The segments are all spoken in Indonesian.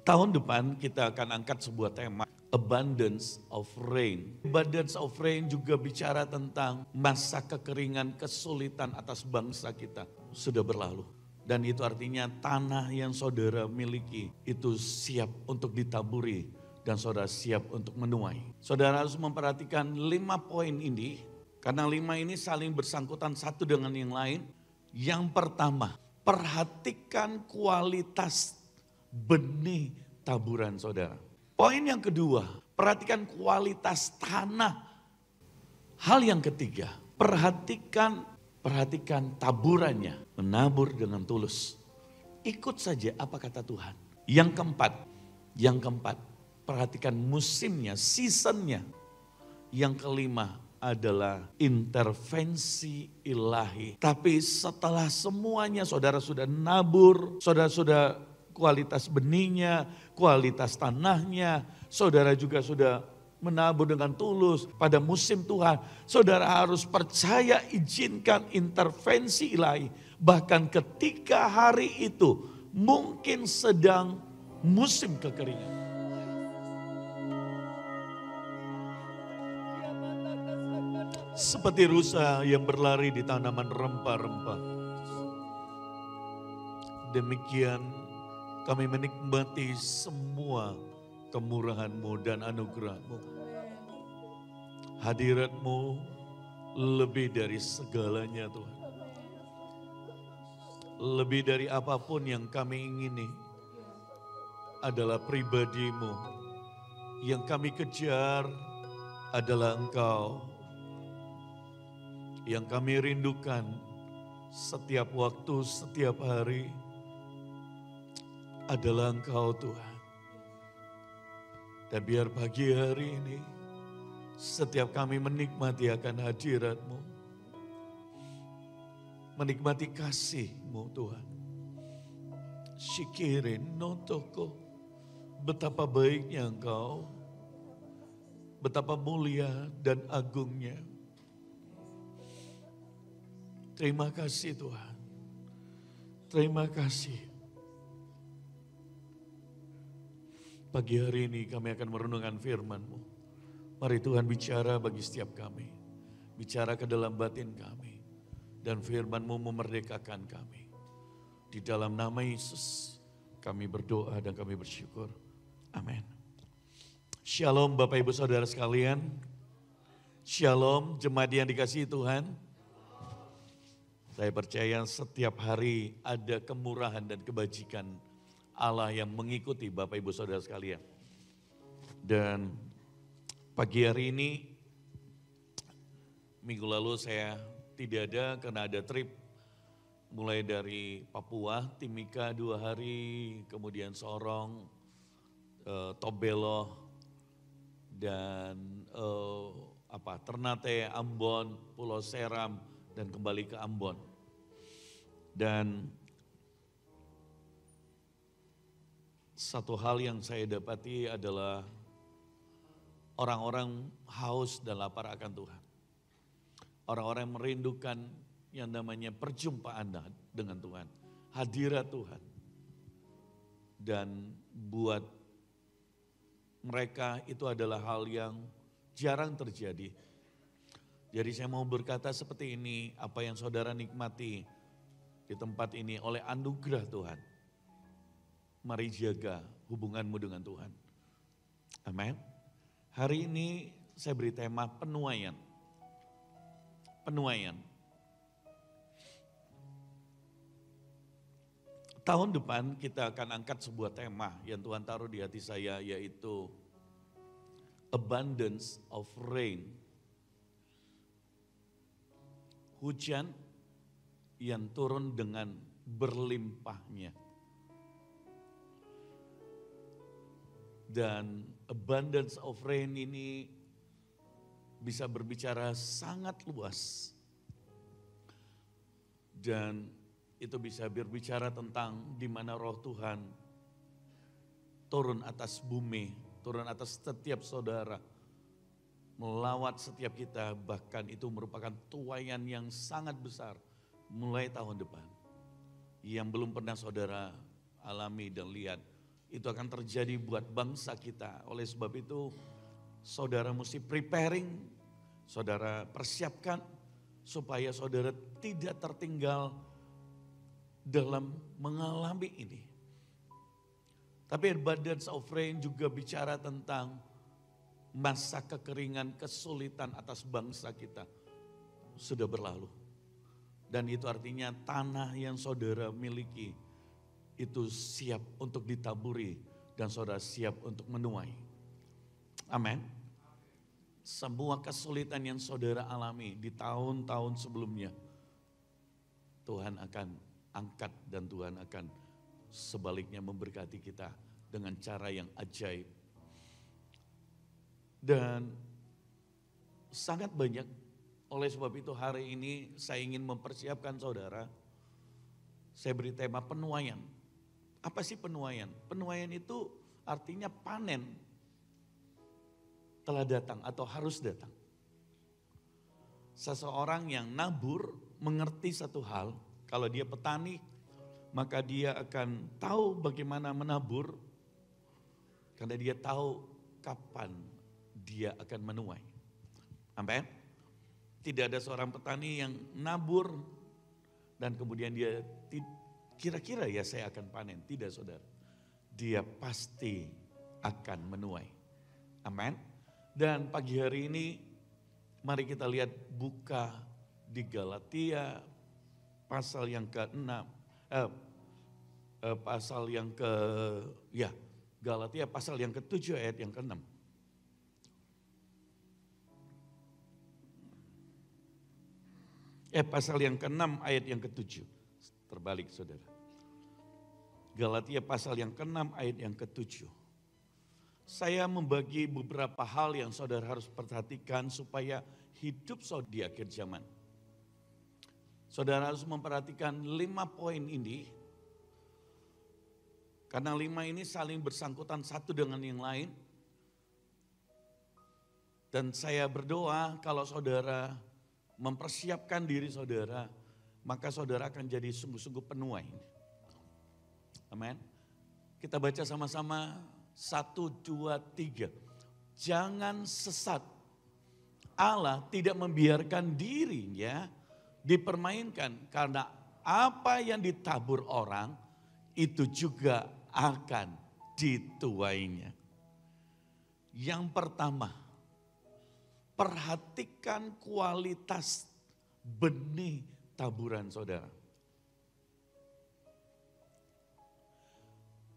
Tahun depan kita akan angkat sebuah tema, Abundance of Rain. Abundance of Rain juga bicara tentang masa kekeringan, kesulitan atas bangsa kita sudah berlalu. Dan itu artinya tanah yang saudara miliki itu siap untuk ditaburi dan saudara siap untuk menuai. Saudara harus memperhatikan 5 poin ini, karena 5 ini saling bersangkutan satu dengan yang lain. Yang pertama, perhatikan kualitas benih taburan saudara. Poin yang kedua, perhatikan kualitas tanah. Hal yang ketiga, perhatikan taburannya, menabur dengan tulus. Ikut saja apa kata Tuhan. Yang keempat, perhatikan musimnya, seasonnya. Yang kelima adalah intervensi ilahi. Tapi setelah semuanya saudara sudah nabur, saudara sudah kualitas benihnya, kualitas tanahnya, saudara juga sudah menabur dengan tulus pada musim Tuhan. Saudara harus percaya, izinkan intervensi ilahi. Bahkan ketika hari itu mungkin sedang musim kekeringan. Seperti rusa yang berlari di tanaman rempah-rempah. Demikian kami menikmati semua kemurahan-Mu dan anugerah-Mu. Hadirat-Mu lebih dari segalanya Tuhan. Lebih dari apapun yang kami ingini adalah pribadi-Mu. Yang kami kejar adalah Engkau. Yang kami rindukan setiap waktu, setiap hari adalah Engkau Tuhan. Dan biar pagi hari ini setiap kami menikmati akan hadirat-Mu. Menikmati kasih-Mu Tuhan. Syikirin notoko, betapa baiknya Engkau. Betapa mulia dan agungnya. Terima kasih Tuhan. Terima kasih. Pagi hari ini kami akan merenungkan firman-Mu. Mari Tuhan bicara bagi setiap kami. Bicara ke dalam batin kami. Dan firman-Mu memerdekakan kami. Di dalam nama Yesus kami berdoa dan kami bersyukur. Amin. Shalom Bapak Ibu Saudara sekalian. Shalom jemaat yang dikasihi Tuhan. Saya percaya setiap hari ada kemurahan dan kebajikan Allah yang mengikuti Bapak Ibu Saudara sekalian. Dan pagi hari ini, minggu lalu saya tidak ada karena ada trip. Mulai dari Papua, Timika 2 hari, kemudian Sorong, Tobelo, dan Ternate, Ambon, Pulau Seram, dan kembali ke Ambon. Dan satu hal yang saya dapati adalah orang-orang haus dan lapar akan Tuhan. Orang-orang yang merindukan yang namanya perjumpaan dengan Tuhan. Hadirat Tuhan. Dan buat mereka itu adalah hal yang jarang terjadi. Jadi saya mau berkata seperti ini, apa yang saudara nikmati di tempat ini oleh anugerah Tuhan. Mari jaga hubunganmu dengan Tuhan. Amin. Hari ini saya beri tema penuaian. Penuaian. Tahun depan kita akan angkat sebuah tema yang Tuhan taruh di hati saya, yaitu Abundance of Rain. Hujan yang turun dengan berlimpahnya. Dan abundance of rain ini bisa berbicara sangat luas. Dan itu bisa berbicara tentang di mana roh Tuhan turun atas bumi, turun atas setiap saudara. Melawat setiap kita, bahkan itu merupakan tuaian yang sangat besar mulai tahun depan. Yang belum pernah saudara alami dan lihat, itu akan terjadi buat bangsa kita. Oleh sebab itu saudara mesti preparing, saudara persiapkan supaya saudara tidak tertinggal dalam mengalami ini. Tapi abundance of rain juga bicara tentang masa kekeringan, kesulitan atas bangsa kita sudah berlalu. Dan itu artinya tanah yang saudara miliki itu siap untuk ditaburi dan saudara siap untuk menuai. Amin. Semua kesulitan yang saudara alami di tahun-tahun sebelumnya, Tuhan akan angkat dan Tuhan akan sebaliknya memberkati kita dengan cara yang ajaib. Dan sangat banyak, oleh sebab itu hari ini saya ingin mempersiapkan saudara. Saya beri tema penuaian. Apa sih penuaian? Penuaian itu artinya panen telah datang atau harus datang. Seseorang yang nabur mengerti satu hal, kalau dia petani maka dia akan tahu bagaimana menabur karena dia tahu kapan dia akan menuai. Amin. Tidak ada seorang petani yang nabur dan kemudian dia kira-kira ya saya akan panen. Tidak saudara. Dia pasti akan menuai. Amin. Dan pagi hari ini mari kita lihat buka di Galatia pasal yang ke-6. Galatia pasal yang ke-7 ayat yang ke-6. Pasal yang ke-6 ayat yang ke-7. Terbalik saudara. Galatia pasal yang ke-6 ayat yang ke-7. Saya membagi beberapa hal yang saudara harus perhatikan supaya hidup saudara di akhir zaman. Saudara harus memperhatikan 5 poin ini. Karena 5 ini saling bersangkutan satu dengan yang lain. Dan saya berdoa kalau saudara mempersiapkan diri saudara, maka saudara akan jadi sungguh-sungguh penuai. Amin. Kita baca sama-sama 1, 2, 3. Jangan sesat. Allah tidak membiarkan dirinya dipermainkan karena apa yang ditabur orang itu juga akan dituainya. Yang pertama, perhatikan kualitas benih taburan saudara.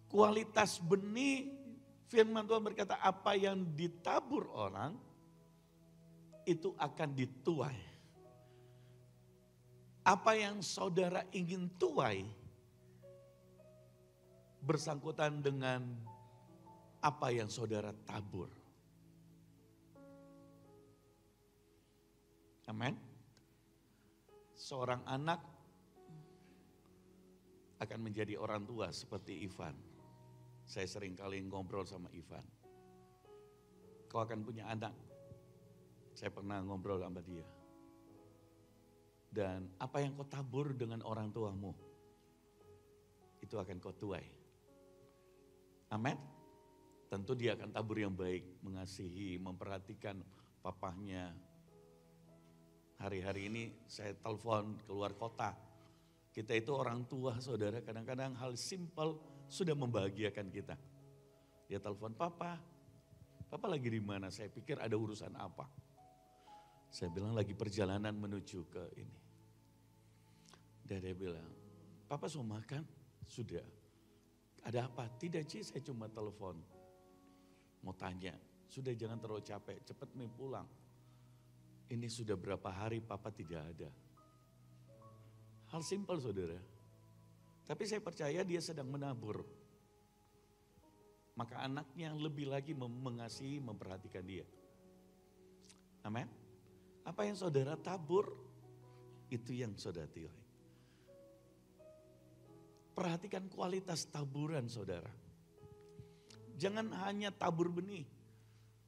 Kualitas benih, firman Tuhan berkata apa yang ditabur orang itu akan dituai. Apa yang saudara ingin tuai bersangkutan dengan apa yang saudara tabur. Amin. Seorang anak akan menjadi orang tua seperti Ivan. Saya sering kali ngobrol sama Ivan. Kau akan punya anak. Saya pernah ngobrol sama dia. Dan apa yang kau tabur dengan orang tuamu, itu akan kau tuai. Amin. Tentu dia akan tabur yang baik, mengasihi, memperhatikan papahnya. Hari-hari ini saya telepon keluar kota. Kita itu orang tua saudara, kadang-kadang hal simpel sudah membahagiakan kita. Dia telepon, papa lagi di mana? Saya pikir ada urusan apa. Saya bilang lagi perjalanan menuju ke ini. Dan dia bilang, papa sudah makan? Sudah. Ada apa? Tidak Ci, saya cuma telepon. Mau tanya, sudah jangan terlalu capek, cepat pulang. Ini sudah berapa hari papa tidak ada. Hal simpel saudara. Tapi saya percaya dia sedang menabur. Maka anaknya lebih lagi mengasihi, memperhatikan dia. Amin. Apa yang saudara tabur, itu yang saudara tuai. Perhatikan kualitas taburan saudara. Jangan hanya tabur benih.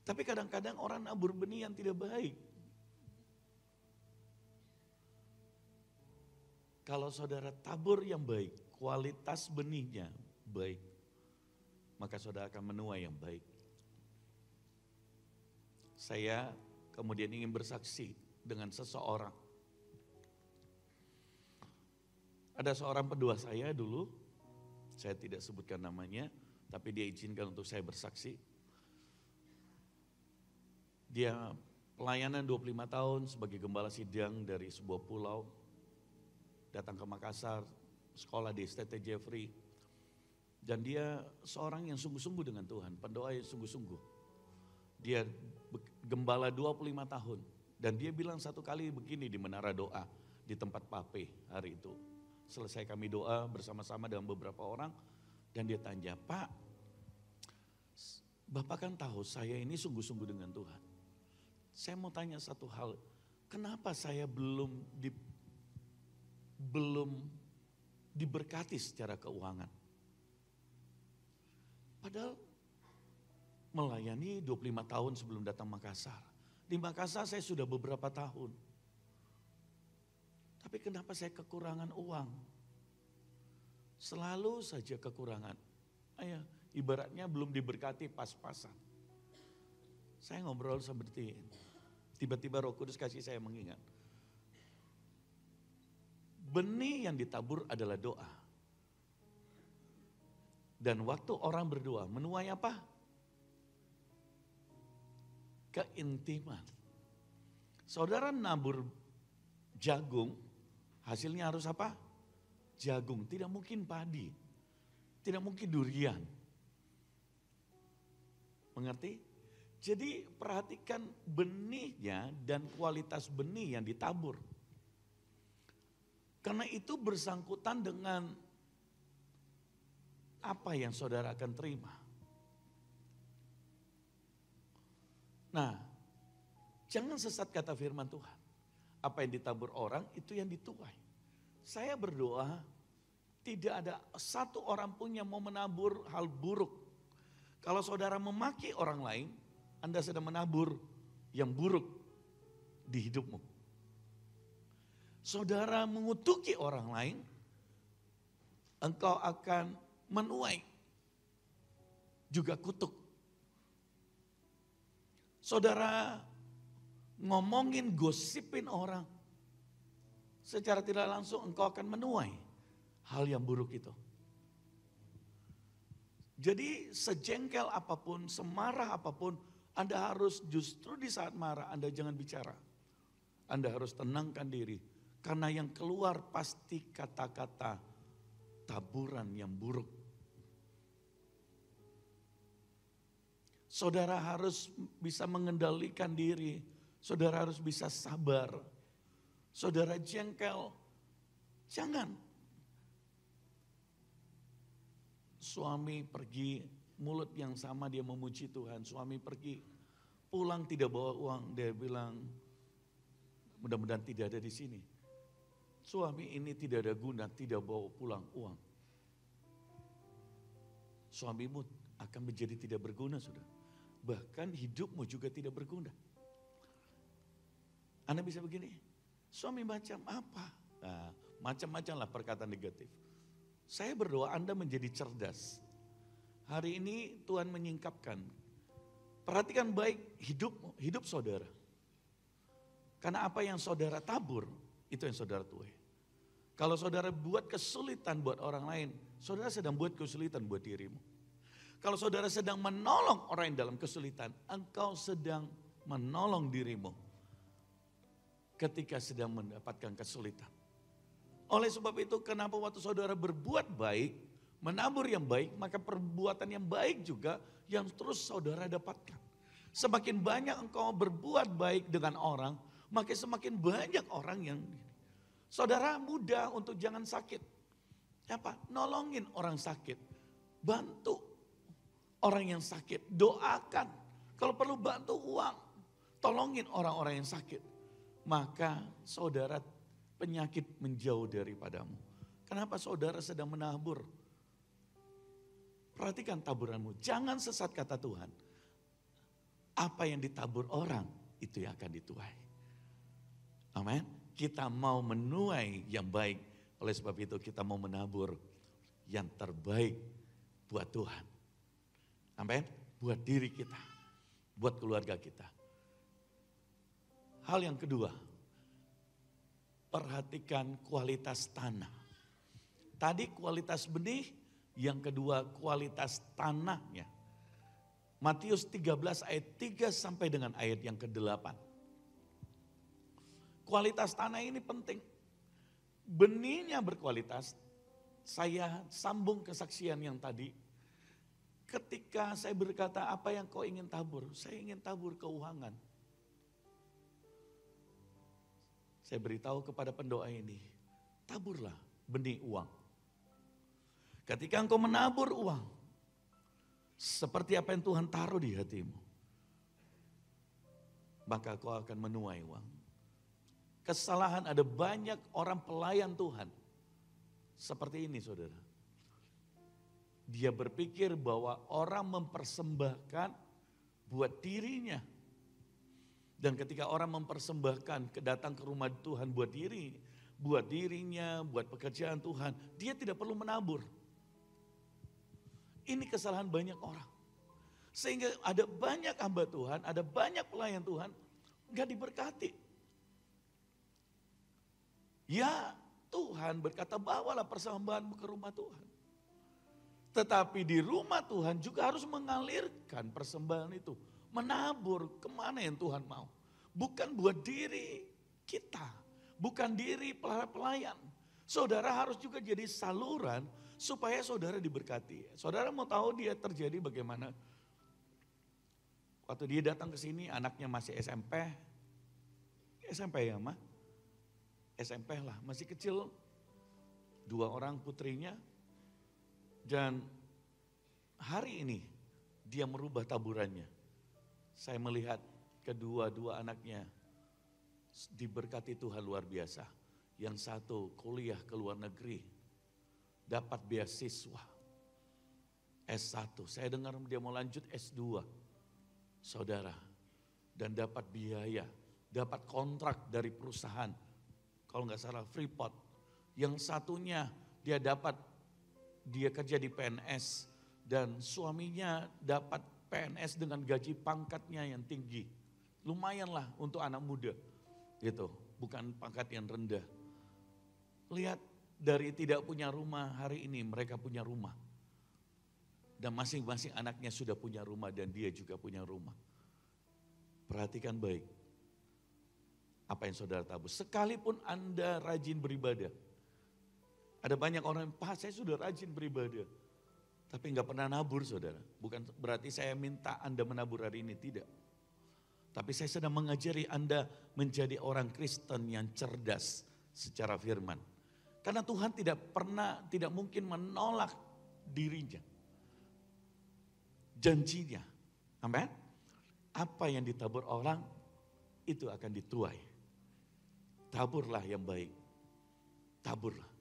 Tapi kadang-kadang orang nabur benih yang tidak baik. Kalau saudara tabur yang baik, kualitas benihnya baik. maka saudara akan menuai yang baik. Saya kemudian ingin bersaksi dengan seseorang. Ada seorang pendua saya dulu, saya tidak sebutkan namanya, tapi dia izinkan untuk saya bersaksi. Dia pelayanan 25 tahun sebagai gembala sidang dari sebuah pulau, datang ke Makassar, sekolah di STT Jeffrey. Dan dia seorang yang sungguh-sungguh dengan Tuhan, pendoa yang sungguh-sungguh. Dia gembala 25 tahun. Dan dia bilang satu kali begini di menara doa, di tempat Pape hari itu. Selesai kami doa bersama-sama dengan beberapa orang, dan dia tanya, Pak, Bapak kan tahu saya ini sungguh-sungguh dengan Tuhan. Saya mau tanya satu hal, kenapa saya belum diberkati secara keuangan? Padahal melayani 25 tahun sebelum datang Makassar. Di Makassar saya sudah beberapa tahun. Tapi kenapa saya kekurangan uang? Selalu saja kekurangan. Ibaratnya belum diberkati pas-pasan. Saya ngobrol seperti ini. Tiba-tiba Roh Kudus kasih saya mengingat. Benih yang ditabur adalah doa. Dan waktu orang berdoa, menuai apa? Keintiman. Saudara nabur jagung, hasilnya harus apa? Jagung, tidak mungkin padi, tidak mungkin durian. Mengerti? Jadi perhatikan benihnya dan kualitas benih yang ditabur. Karena itu bersangkutan dengan apa yang saudara akan terima. Nah, jangan sesat kata firman Tuhan. Apa yang ditabur orang itu yang dituai. Saya berdoa tidak ada satu orang pun yang mau menabur hal buruk. Kalau saudara memaki orang lain, Anda sedang menabur yang buruk di hidupmu. Saudara mengutuki orang lain, engkau akan menuai juga kutuk. Saudara ngomongin, gosipin orang, secara tidak langsung engkau akan menuai hal yang buruk itu. Jadi sejengkel apapun, semarah apapun, Anda harus justru di saat marah Anda jangan bicara. Anda harus tenangkan diri. Karena yang keluar pasti kata-kata taburan yang buruk. Saudara harus bisa mengendalikan diri. Saudara harus bisa sabar. Saudara jengkel, jangan. Suami pergi, mulut yang sama dia memuji Tuhan. Suami pergi, pulang tidak bawa uang. Dia bilang, mudah-mudahan tidak ada di sini. Suami ini tidak ada guna, tidak bawa pulang uang. Suamimu akan menjadi tidak berguna, saudara. Bahkan hidupmu juga tidak berguna. Anda bisa begini, suami macam apa? Nah, macam-macam lah perkataan negatif. Saya berdoa Anda menjadi cerdas. Hari ini Tuhan menyingkapkan. Perhatikan baik hidupmu, hidup saudara. Karena apa yang saudara tabur, itu yang saudara tuai. Kalau saudara buat kesulitan buat orang lain, saudara sedang buat kesulitan buat dirimu. Kalau saudara sedang menolong orang yang dalam kesulitan, engkau sedang menolong dirimu ketika sedang mendapatkan kesulitan. Oleh sebab itu kenapa waktu saudara berbuat baik, menabur yang baik, maka perbuatan yang baik juga yang terus saudara dapatkan. Semakin banyak engkau berbuat baik dengan orang, maka semakin banyak orang yang... Saudara mudah untuk jangan sakit. Apa? Nolongin orang sakit. Bantu orang yang sakit. Doakan. Kalau perlu bantu uang. Tolongin orang-orang yang sakit. Maka saudara penyakit menjauh daripadamu. Kenapa saudara sedang menabur? Perhatikan taburanmu. Jangan sesat kata Tuhan. Apa yang ditabur orang itu yang akan dituai. Amin. Kita mau menuai yang baik. Oleh sebab itu kita mau menabur yang terbaik buat Tuhan. Amin. Buat diri kita, buat keluarga kita. Hal yang kedua, perhatikan kualitas tanah. Tadi kualitas benih, yang kedua kualitas tanahnya. Matius 13 ayat 3 sampai dengan ayat yang ke-8. Kualitas tanah ini penting. Benihnya berkualitas. Saya sambung kesaksian yang tadi. Ketika saya berkata, apa yang kau ingin tabur? Saya ingin tabur keuangan. Saya beritahu kepada pendoa ini, taburlah benih uang. Ketika engkau menabur uang, seperti apa yang Tuhan taruh di hatimu, maka kau akan menuai uang. Kesalahan ada banyak orang pelayan Tuhan. Seperti ini saudara. Dia berpikir bahwa orang mempersembahkan buat dirinya. Dan ketika orang mempersembahkan datang ke rumah Tuhan buat dirinya, buat pekerjaan Tuhan, dia tidak perlu menabur. Ini kesalahan banyak orang. Sehingga ada banyak hamba Tuhan, ada banyak pelayan Tuhan, gak diberkati. Ya Tuhan berkata bawalah persembahanmu ke rumah Tuhan. Tetapi di rumah Tuhan juga harus mengalirkan persembahan itu. Menabur kemana yang Tuhan mau. Bukan buat diri kita. Bukan diri pelayan. Saudara harus juga jadi saluran supaya saudara diberkati. Saudara mau tahu dia terjadi bagaimana? Waktu dia datang ke sini anaknya masih SMP. SMP ya mah? SMP lah, masih kecil. 2 orang putrinya. Dan hari ini dia merubah taburannya. Saya melihat kedua-dua anaknya diberkati Tuhan luar biasa. Yang satu kuliah ke luar negeri, dapat beasiswa S1. Saya dengar dia mau lanjut S2, saudara. Dan dapat biaya, dapat kontrak dari perusahaan. Kalau nggak salah Freeport. Yang satunya dia kerja di PNS dan suaminya dapat PNS dengan gaji pangkatnya yang tinggi. Lumayanlah untuk anak muda. Gitu, bukan pangkat yang rendah. Lihat dari tidak punya rumah hari ini mereka punya rumah. Dan masing-masing anaknya sudah punya rumah dan dia juga punya rumah. Perhatikan baik apa yang saudara tabur. Sekalipun Anda rajin beribadah. Ada banyak orang, Pak saya sudah rajin beribadah. Tapi nggak pernah nabur saudara. Bukan berarti saya minta Anda menabur hari ini, tidak. Tapi saya sedang mengajari Anda menjadi orang Kristen yang cerdas secara firman. Karena Tuhan tidak mungkin menolak dirinya. Janjinya. Amin. Apa yang ditabur orang, itu akan dituai. Taburlah yang baik. Taburlah.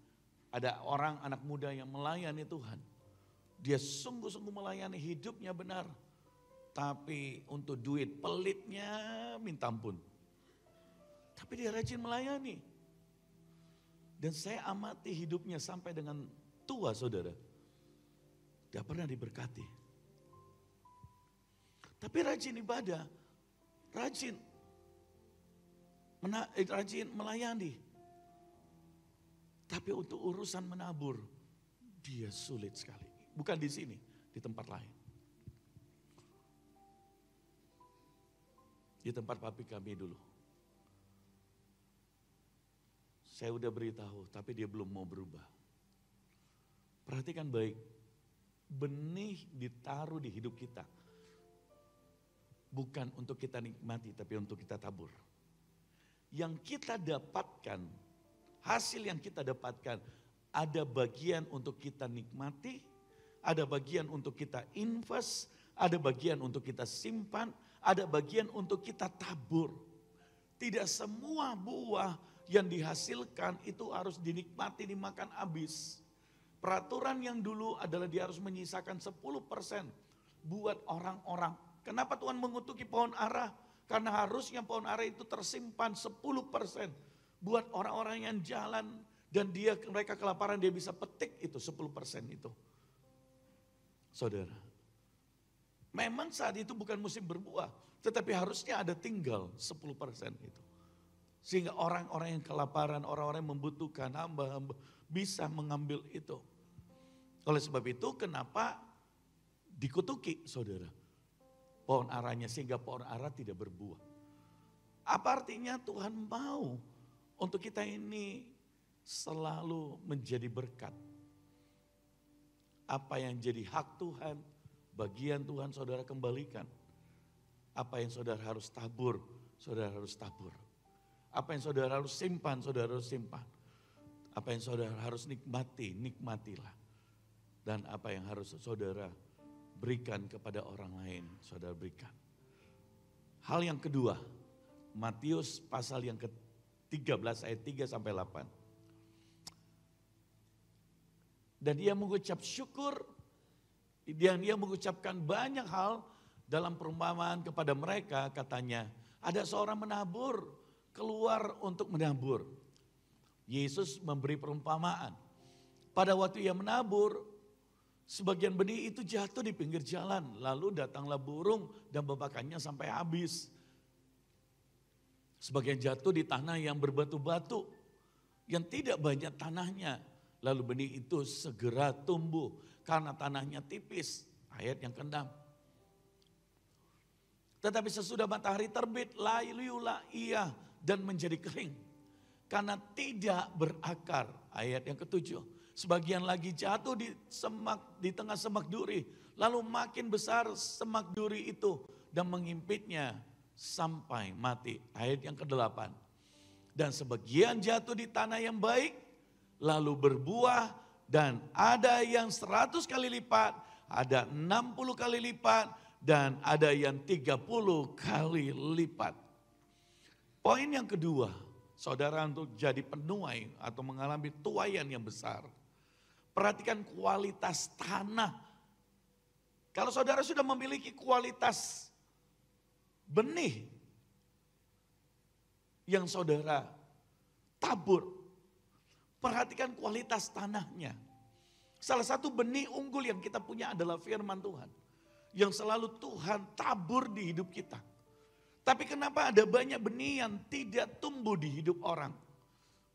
Ada orang anak muda yang melayani Tuhan. Dia sungguh-sungguh melayani, hidupnya benar. Tapi untuk duit pelitnya minta ampun. Tapi dia rajin melayani. Dan saya amati hidupnya sampai dengan tua saudara. Tidak pernah diberkati. Tapi rajin ibadah. Rajin melayani. Tapi untuk urusan menabur, dia sulit sekali. Bukan di sini, di tempat lain. Di tempat papi kami dulu. Saya udah beritahu, tapi dia belum mau berubah. Perhatikan baik, benih ditaruh di hidup kita. Bukan untuk kita nikmati, tapi untuk kita tabur. Yang kita dapatkan, hasil yang kita dapatkan, ada bagian untuk kita nikmati, ada bagian untuk kita invest, ada bagian untuk kita simpan, ada bagian untuk kita tabur. Tidak semua buah yang dihasilkan itu harus dinikmati, dimakan habis. Peraturan yang dulu adalah dia harus menyisakan 10% buat orang-orang. Kenapa Tuhan mengutuki pohon ara? Karena harusnya pohon ara itu tersimpan 10% buat orang-orang yang jalan dan mereka kelaparan, dia bisa petik itu 10% itu. Saudara, Memang saat itu bukan musim berbuah, tetapi harusnya ada tinggal 10% itu. Sehingga orang-orang yang kelaparan, orang-orang yang membutuhkan, hamba-hamba bisa mengambil itu. Oleh sebab itu kenapa dikutuki saudara pohon aranya sehingga pohon ara tidak berbuah. Apa artinya Tuhan mau untuk kita ini selalu menjadi berkat. Apa yang jadi hak Tuhan, bagian Tuhan saudara kembalikan. Apa yang saudara harus tabur, saudara harus tabur. Apa yang saudara harus simpan, saudara harus simpan. Apa yang saudara harus nikmati, nikmatilah. Dan apa yang harus saudara berikan kepada orang lain, saudara berikan. Hal yang kedua, Matius pasal yang ke-13 ayat 3 sampai 8. Dan dia mengucap syukur, dan dia mengucapkan banyak hal dalam perumpamaan kepada mereka, katanya, ada seorang menabur, keluar untuk menabur. Yesus memberi perumpamaan. Pada waktu ia menabur, sebagian benih itu jatuh di pinggir jalan. Lalu datanglah burung dan memakannya sampai habis. Sebagian jatuh di tanah yang berbatu-batu, yang tidak banyak tanahnya. Lalu benih itu segera tumbuh karena tanahnya tipis. Ayat yang ke-6. Tetapi sesudah matahari terbit, layulah ia dan menjadi kering. Karena tidak berakar. Ayat yang ke-7. Sebagian lagi jatuh di tengah semak duri. Lalu makin besar semak duri itu dan mengimpitnya sampai mati. Ayat yang ke-8. Dan sebagian jatuh di tanah yang baik, lalu berbuah, dan ada yang 100 kali lipat, ada 60 kali lipat, dan ada yang 30 kali lipat. Poin yang kedua, saudara untuk jadi penuai atau mengalami tuaian yang besar. Perhatikan kualitas tanah. Kalau saudara sudah memiliki kualitas benih yang saudara tabur, perhatikan kualitas tanahnya. Salah satu benih unggul yang kita punya adalah firman Tuhan. Yang selalu Tuhan tabur di hidup kita. Tapi kenapa ada banyak benih yang tidak tumbuh di hidup orang?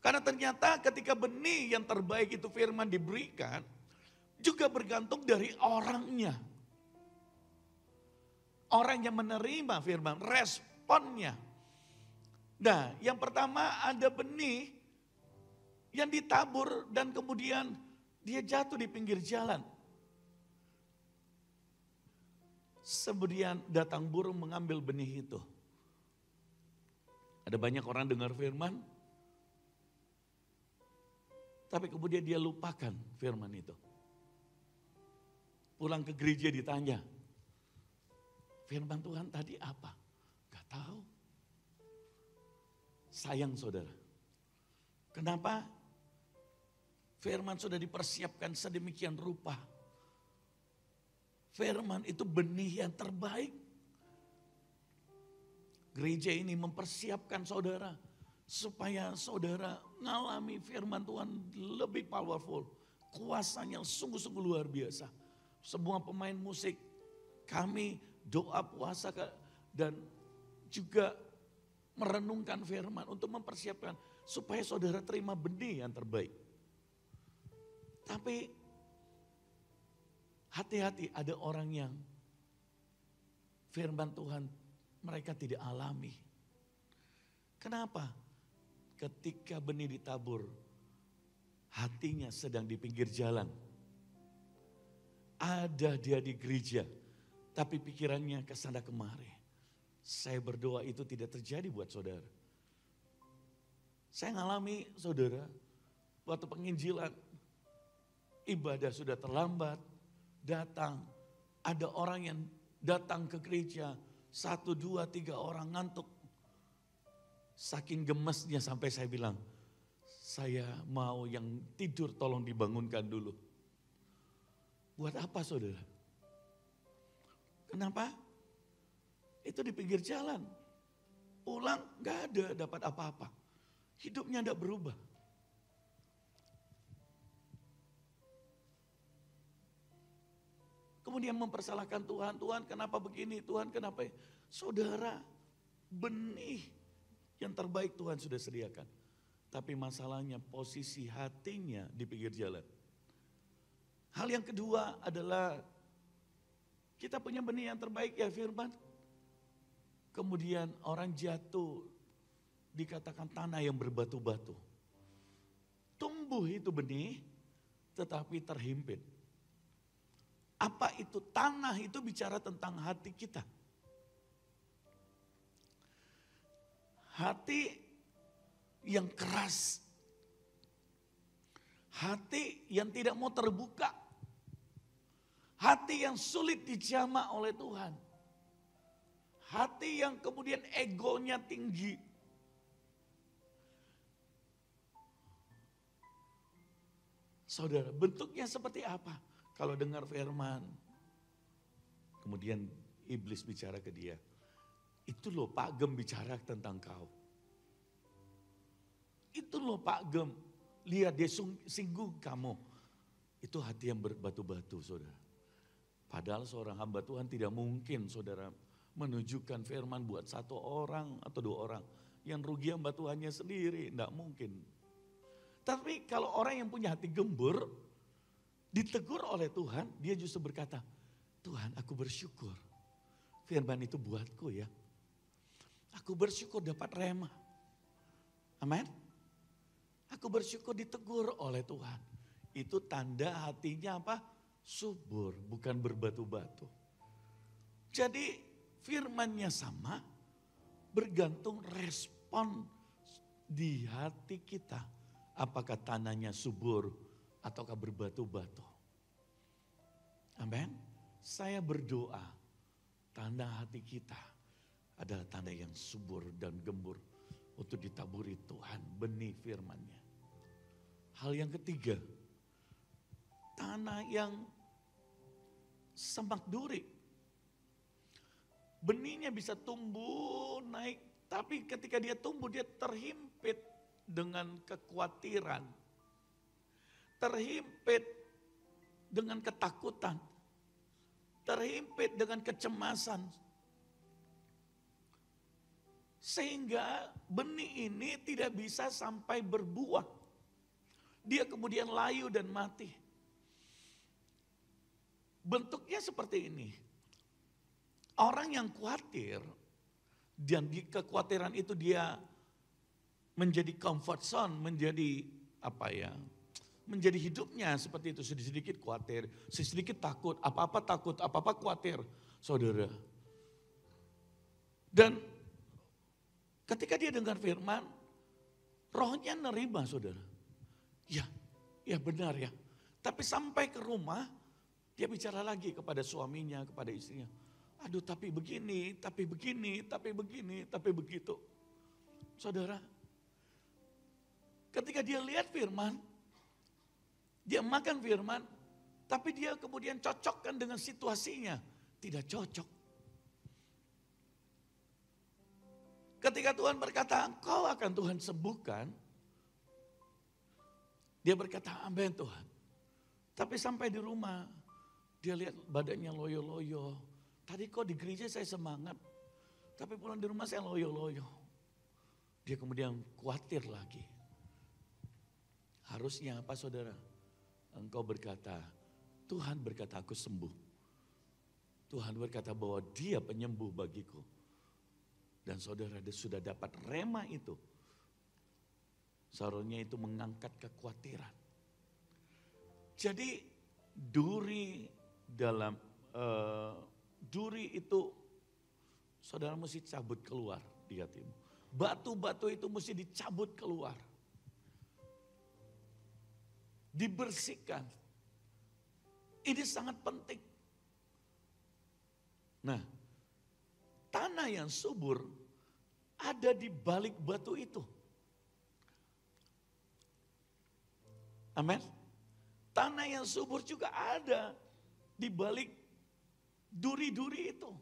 Karena ternyata ketika benih yang terbaik itu firman diberikan, juga bergantung dari orangnya. Orang yang menerima firman, responnya. Nah, yang pertama ada benih yang ditabur dan kemudian dia jatuh di pinggir jalan. Kemudian datang burung mengambil benih itu. Ada banyak orang dengar firman, tapi kemudian dia lupakan firman itu. Pulang ke gereja ditanya, firman Tuhan tadi apa? Gak tahu. Sayang saudara. Kenapa? Firman sudah dipersiapkan sedemikian rupa. Firman itu benih yang terbaik. Gereja ini mempersiapkan saudara supaya saudara mengalami firman Tuhan lebih powerful. Kuasanya sungguh-sungguh luar biasa. Semua pemain musik, kami doa puasa dan juga merenungkan firman untuk mempersiapkan supaya saudara terima benih yang terbaik. Tapi hati-hati, ada orang yang firman Tuhan mereka tidak alami. Kenapa? Ketika benih ditabur, hatinya sedang di pinggir jalan. Ada dia di gereja, tapi pikirannya ke sana kemari. Saya berdoa itu tidak terjadi buat saudara. Saya ngalami saudara, waktu penginjilan, ibadah sudah terlambat, datang. Ada orang yang datang ke gereja, 1, 2, 3 orang ngantuk. Saking gemesnya sampai saya bilang, saya mau yang tidur tolong dibangunkan dulu. Buat apa saudara? Kenapa? Itu di pinggir jalan. Pulang gak ada dapat apa-apa. Hidupnya gak berubah. kemudian mempersalahkan Tuhan, Tuhan kenapa begini, Tuhan kenapa. Saudara, benih yang terbaik Tuhan sudah sediakan. Tapi masalahnya posisi hatinya di pinggir jalan. Hal yang kedua adalah kita punya benih yang terbaik ya firman. Kemudian orang jatuh dikatakan tanah yang berbatu-batu. Tumbuh itu benih tetapi terhimpit. Apa itu tanah itu bicara tentang hati kita. Hati yang keras. Hati yang tidak mau terbuka. Hati yang sulit dijamah oleh Tuhan. Hati yang kemudian egonya tinggi. Saudara, bentuknya seperti apa? Kalau dengar firman, kemudian iblis bicara ke dia. Itu loh Pak Gem bicara tentang kau. Itu loh Pak Gem, lihat dia singgung kamu. Itu hati yang berbatu-batu saudara. Padahal seorang hamba Tuhan tidak mungkin saudara menunjukkan firman buat satu orang atau dua orang. Yang rugi hamba Tuhannya sendiri, tidak mungkin. Tapi kalau orang yang punya hati gembur, ditegur oleh Tuhan, dia justru berkata, Tuhan aku bersyukur. Firman itu buatku ya. Aku bersyukur dapat rema. Amin. Aku bersyukur ditegur oleh Tuhan. Itu tanda hatinya apa? Subur, bukan berbatu-batu. Jadi firmannya sama, bergantung respon di hati kita. Apakah tanahnya subur ataukah berbatu-batu. Amin. Saya berdoa, tanda hati kita adalah tanda yang subur dan gembur untuk ditaburi Tuhan benih firman-Nya. Hal yang ketiga, tanah yang semak duri. Benihnya bisa tumbuh naik, tapi ketika dia tumbuh dia terhimpit dengan kekhawatiran. Terhimpit dengan ketakutan. Terhimpit dengan kecemasan. Sehingga benih ini tidak bisa sampai berbuah. Dia kemudian layu dan mati. Bentuknya seperti ini. Orang yang khawatir dan di kekhawatiran itu dia menjadi comfort zone, menjadi apa ya? Menjadi hidupnya seperti itu, sedikit khawatir, sedikit takut, apa-apa khawatir, saudara. Dan ketika dia dengar firman, rohnya nerima saudara. Ya benar ya. Tapi sampai ke rumah, dia bicara lagi kepada suaminya, kepada istrinya. Aduh tapi begini, tapi begini, tapi begini, tapi begitu. Saudara, ketika dia lihat firman, dia makan firman, tapi dia kemudian cocokkan dengan situasinya. Tidak cocok. Ketika Tuhan berkata, engkau akan Tuhan sembuhkan. Dia berkata, amin Tuhan. Tapi sampai di rumah, dia lihat badannya loyo-loyo. Tadi kok di gereja saya semangat, tapi pulang di rumah saya loyo-loyo. Dia kemudian khawatir lagi. Harusnya apa saudara? Engkau berkata, Tuhan berkata aku sembuh. Tuhan berkata bahwa dia penyembuh bagiku. Dan saudara sudah dapat rema itu. Seharusnya itu mengangkat kekhawatiran. Jadi duri itu saudara mesti cabut keluar di hatimu. Batu-batu itu mesti dicabut keluar. Dibersihkan. Ini sangat penting. Nah, tanah yang subur ada di balik batu itu. Amin. Tanah yang subur juga ada di balik duri-duri itu.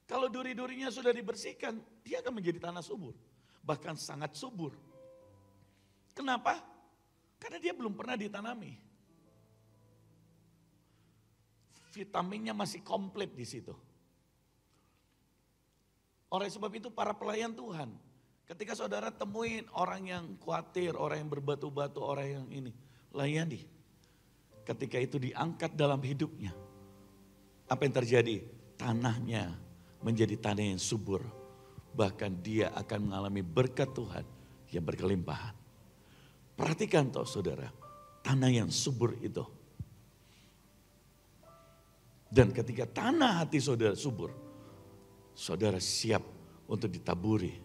Kalau duri-durinya sudah dibersihkan, dia akan menjadi tanah subur. Bahkan sangat subur. Kenapa? Karena dia belum pernah ditanami. vitaminnya masih komplit di situ. Oleh sebab itu para pelayan Tuhan, ketika saudara temuin orang yang khawatir, orang yang berbatu-batu, orang yang ini, layani. Ketika itu diangkat dalam hidupnya, apa yang terjadi? Tanahnya menjadi tanah yang subur. Bahkan dia akan mengalami berkat Tuhan yang berkelimpahan. Perhatikan toh saudara, tanah yang subur itu. Dan ketika tanah hati saudara subur, saudara siap untuk ditaburi.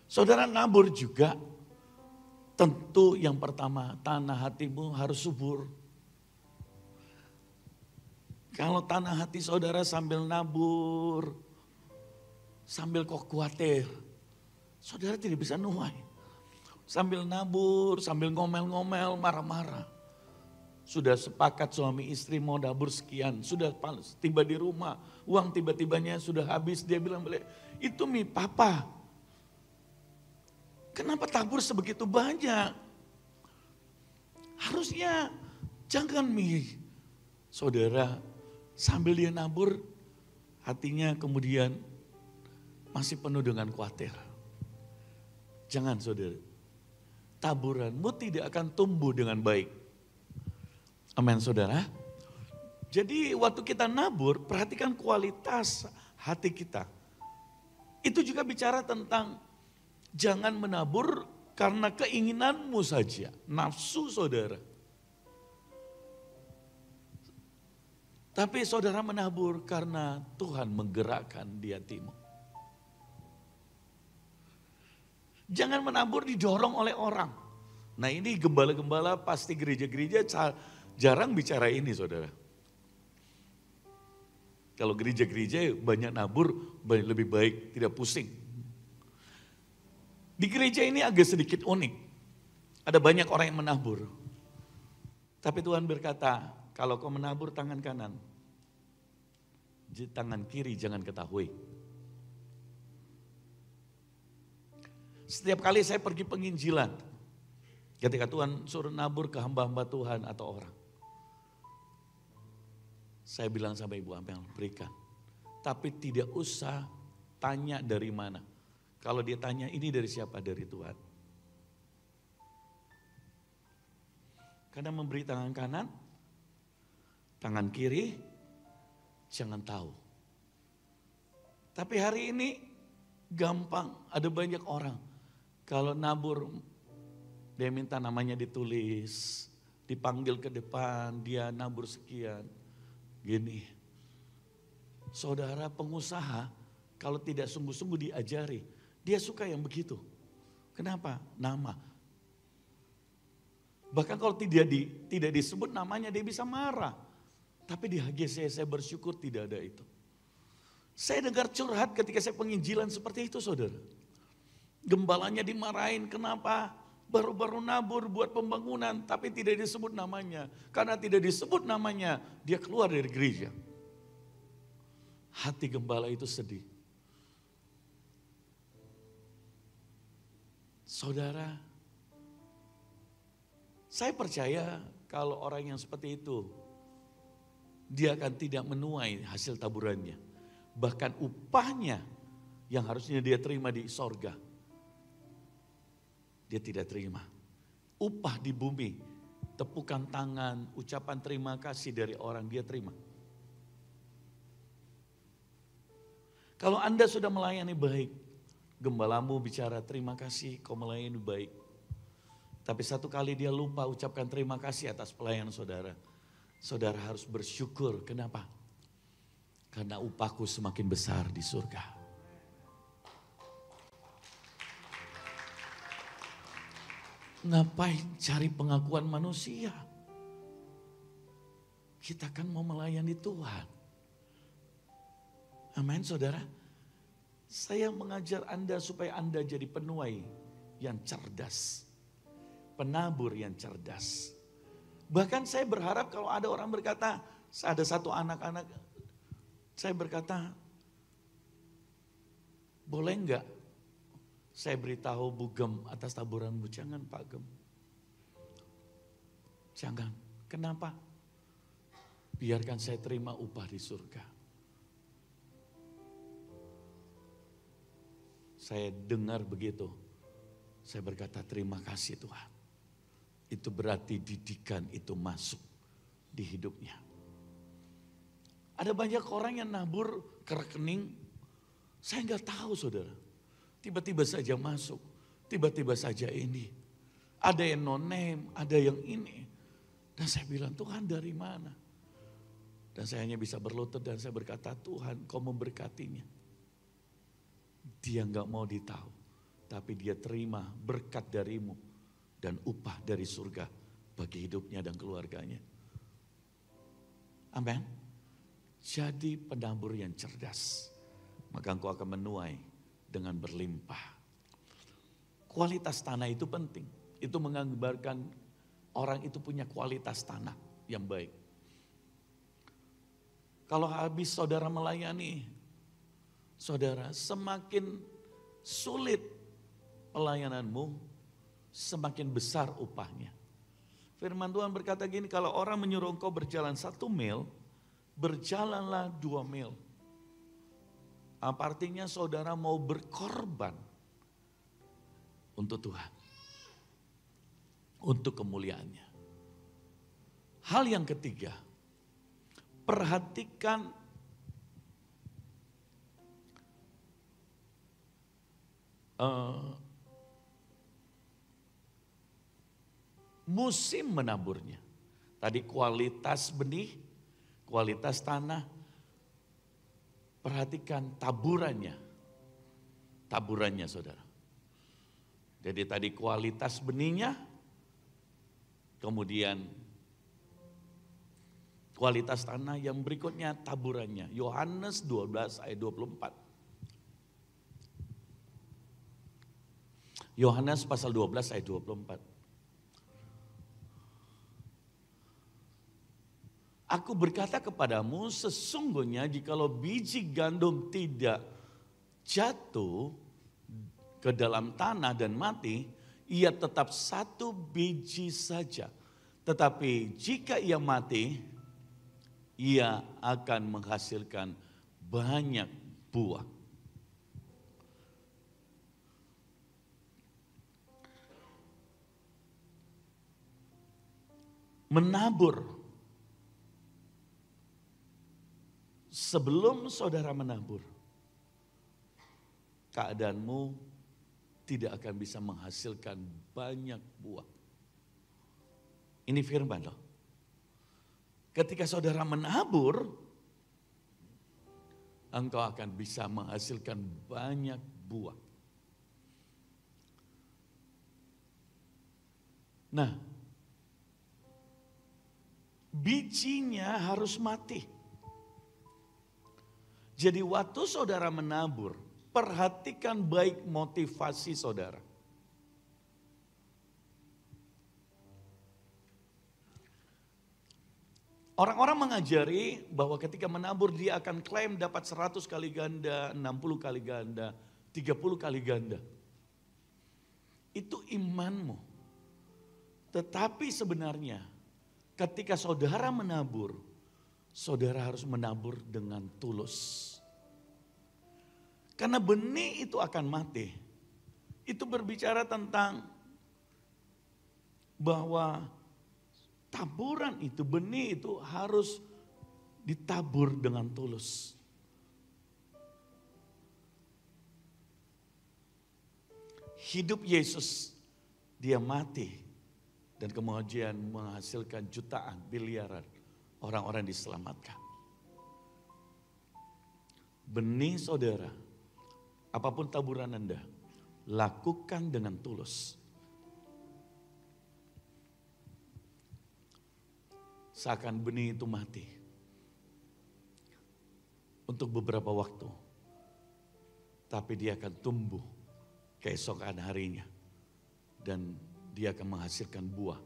Saudara nabur juga, tentu yang pertama tanah hatimu harus subur. Kalau tanah hati saudara sambil nabur, sambil kok khawatir, saudara tidak bisa nuai. Sambil nabur, sambil ngomel-ngomel, marah-marah. Sudah sepakat suami istri mau nabur sekian, sudah tiba di rumah, uang tiba-tibanya sudah habis, dia bilang, itu Mi papa, kenapa tabur sebegitu banyak? Harusnya jangan Mi. Saudara, sambil dia nabur, hatinya kemudian masih penuh dengan khawatir. Jangan saudara, taburanmu tidak akan tumbuh dengan baik. Amin saudara. Jadi waktu kita nabur, perhatikan kualitas hati kita. Itu juga bicara tentang jangan menabur karena keinginanmu saja, nafsu saudara. Tapi saudara menabur karena Tuhan menggerakkan di hatimu. Jangan menabur didorong oleh orang. Nah ini gembala-gembala pasti gereja-gereja jarang bicara ini saudara. Kalau gereja-gereja banyak nabur lebih baik tidak pusing. Di gereja ini agak sedikit unik. Ada banyak orang yang menabur. Tapi Tuhan berkata, kalau kau menabur tangan kanan, tangan kiri jangan ketahui. Setiap kali saya pergi penginjilan, ketika Tuhan suruh nabur ke hamba-hamba Tuhan atau orang, saya bilang sama Ibu Amel, berikan. Tapi tidak usah tanya dari mana. Kalau dia tanya ini dari siapa? Dari Tuhan. Karena memberi tangan kanan, tangan kiri, jangan tahu. Tapi hari ini gampang, ada banyak orang. Kalau nabur, dia minta namanya ditulis, dipanggil ke depan, dia nabur sekian. Gini, saudara pengusaha kalau tidak sungguh-sungguh diajari, dia suka yang begitu. Kenapa? Nama. Bahkan kalau tidak disebut namanya dia bisa marah. Tapi di HGC saya bersyukur tidak ada itu. Saya dengar curhat ketika saya penginjilan seperti itu saudara. Gembalanya dimarahin, kenapa? Baru-baru nabur buat pembangunan tapi tidak disebut namanya. Karena tidak disebut namanya dia keluar dari gereja. Hati gembala itu sedih. Saudara, saya percaya kalau orang yang seperti itu, dia akan tidak menuai hasil taburannya. Bahkan upahnya yang harusnya dia terima di sorga, dia tidak terima. Upah di bumi, tepukan tangan, ucapan terima kasih dari orang dia terima. Kalau Anda sudah melayani baik, gembalamu bicara terima kasih kau melayani baik. Tapi satu kali dia lupa ucapkan terima kasih atas pelayanan saudara. Saudara harus bersyukur, kenapa? Karena upahku semakin besar di surga. Ngapain cari pengakuan manusia? Kita kan mau melayani Tuhan. Amin saudara. Saya mengajar Anda supaya Anda jadi penuai yang cerdas. Penabur yang cerdas. Bahkan saya berharap kalau ada orang berkata, ada satu anak-anak, saya berkata, boleh enggak saya beritahu Bu Gem atas taburanmu? Jangan Pak Gem. Jangan. Kenapa? biarkan saya terima upah di surga. Saya dengar begitu, saya berkata terima kasih Tuhan. Itu berarti didikan itu masuk di hidupnya. Ada banyak orang yang nabur ke rekening, saya nggak tahu saudara. Tiba-tiba saja masuk, tiba-tiba saja ini. Ada yang no name, ada yang ini. Dan saya bilang Tuhan dari mana? Dan saya hanya bisa berlutut dan saya berkata Tuhan kau memberkatinya. Dia nggak mau ditahu, tapi dia terima berkat darimu dan upah dari surga bagi hidupnya dan keluarganya. Amin. Jadi penabur yang cerdas, maka engkau akan menuai dengan berlimpah. Kualitas tanah itu penting. Itu menggambarkan orang itu punya kualitas tanah yang baik. Kalau habis saudara melayani, saudara semakin sulit pelayananmu, semakin besar upahnya. Firman Tuhan berkata gini, kalau orang menyuruh engkau berjalan 1 mil, berjalanlah 2 mil. Apa artinya saudara mau berkorban untuk Tuhan. Untuk kemuliaannya. Hal yang ketiga, perhatikan musim menaburnya. Tadi kualitas benih, kualitas tanah. Perhatikan taburannya. Taburannya saudara. Jadi tadi kualitas benihnya, kemudian kualitas tanah, yang berikutnya taburannya. Yohanes 12 ayat 24. Yohanes pasal 12 ayat 24. Aku berkata kepadamu, sesungguhnya jikalau biji gandum tidak jatuh ke dalam tanah dan mati, ia tetap 1 biji saja. Tetapi jika ia mati, ia akan menghasilkan banyak buah. Menabur. Sebelum saudara menabur, keadaanmu tidak akan bisa menghasilkan banyak buah. Ini firman loh. Ketika saudara menabur, engkau akan bisa menghasilkan banyak buah. Nah, bijinya harus mati. Jadi waktu saudara menabur, perhatikan baik motivasi saudara. Orang-orang mengajari bahwa ketika menabur dia akan klaim dapat 100 kali ganda, 60 kali ganda, 30 kali ganda. Itu imanmu. Tetapi sebenarnya ketika saudara menabur, saudara harus menabur dengan tulus. Karena benih itu akan mati. Itu berbicara tentang bahwa taburan itu, benih itu harus ditabur dengan tulus. Hidup Yesus, dia mati dan kemudian menghasilkan jutaan, miliaran orang-orang diselamatkan. Benih saudara, apapun taburan Anda, lakukan dengan tulus. Seakan benih itu mati untuk beberapa waktu, tapi dia akan tumbuh keesokan harinya dan dia akan menghasilkan buah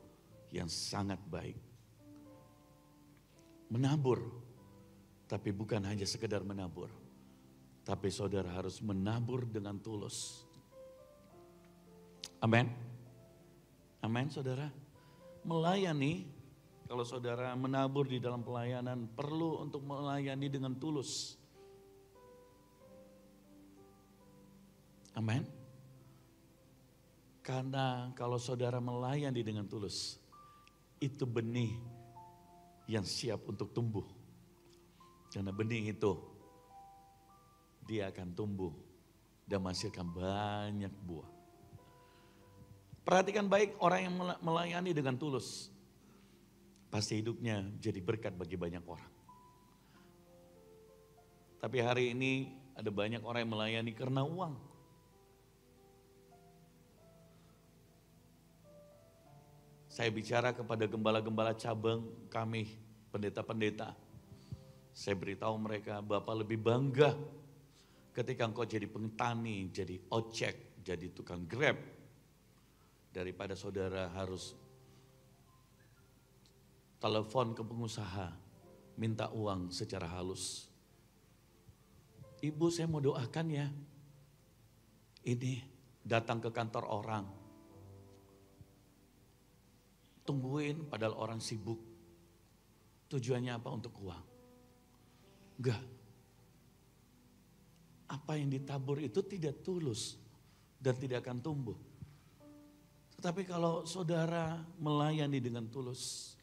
yang sangat baik. Menabur, tapi bukan hanya sekedar menabur, tapi saudara harus menabur dengan tulus. Amin. Amin saudara. Melayani Kalau saudara menabur di dalam pelayanan, perlu untuk melayani dengan tulus. Amin. Karena kalau saudara melayani dengan tulus, itu benih yang siap untuk tumbuh. Karena benih itu, dia akan tumbuh dan menghasilkan banyak buah. Perhatikan baik orang yang melayani dengan tulus. Pasti hidupnya jadi berkat bagi banyak orang. Tapi hari ini ada banyak orang yang melayani karena uang. Saya bicara kepada gembala-gembala cabang kami, pendeta-pendeta. Saya beritahu mereka, Bapak lebih bangga ketika engkau jadi petani, jadi ojek, jadi tukang Grab. Daripada saudara harus telepon ke pengusaha, minta uang secara halus. Ibu, saya mau doakan ya. Ini datang ke kantor orang. Tungguin padahal orang sibuk. Tujuannya apa? Untuk uang. Enggak. Apa yang ditabur itu tidak tulus dan tidak akan tumbuh. Tetapi kalau saudara melayani dengan tulus,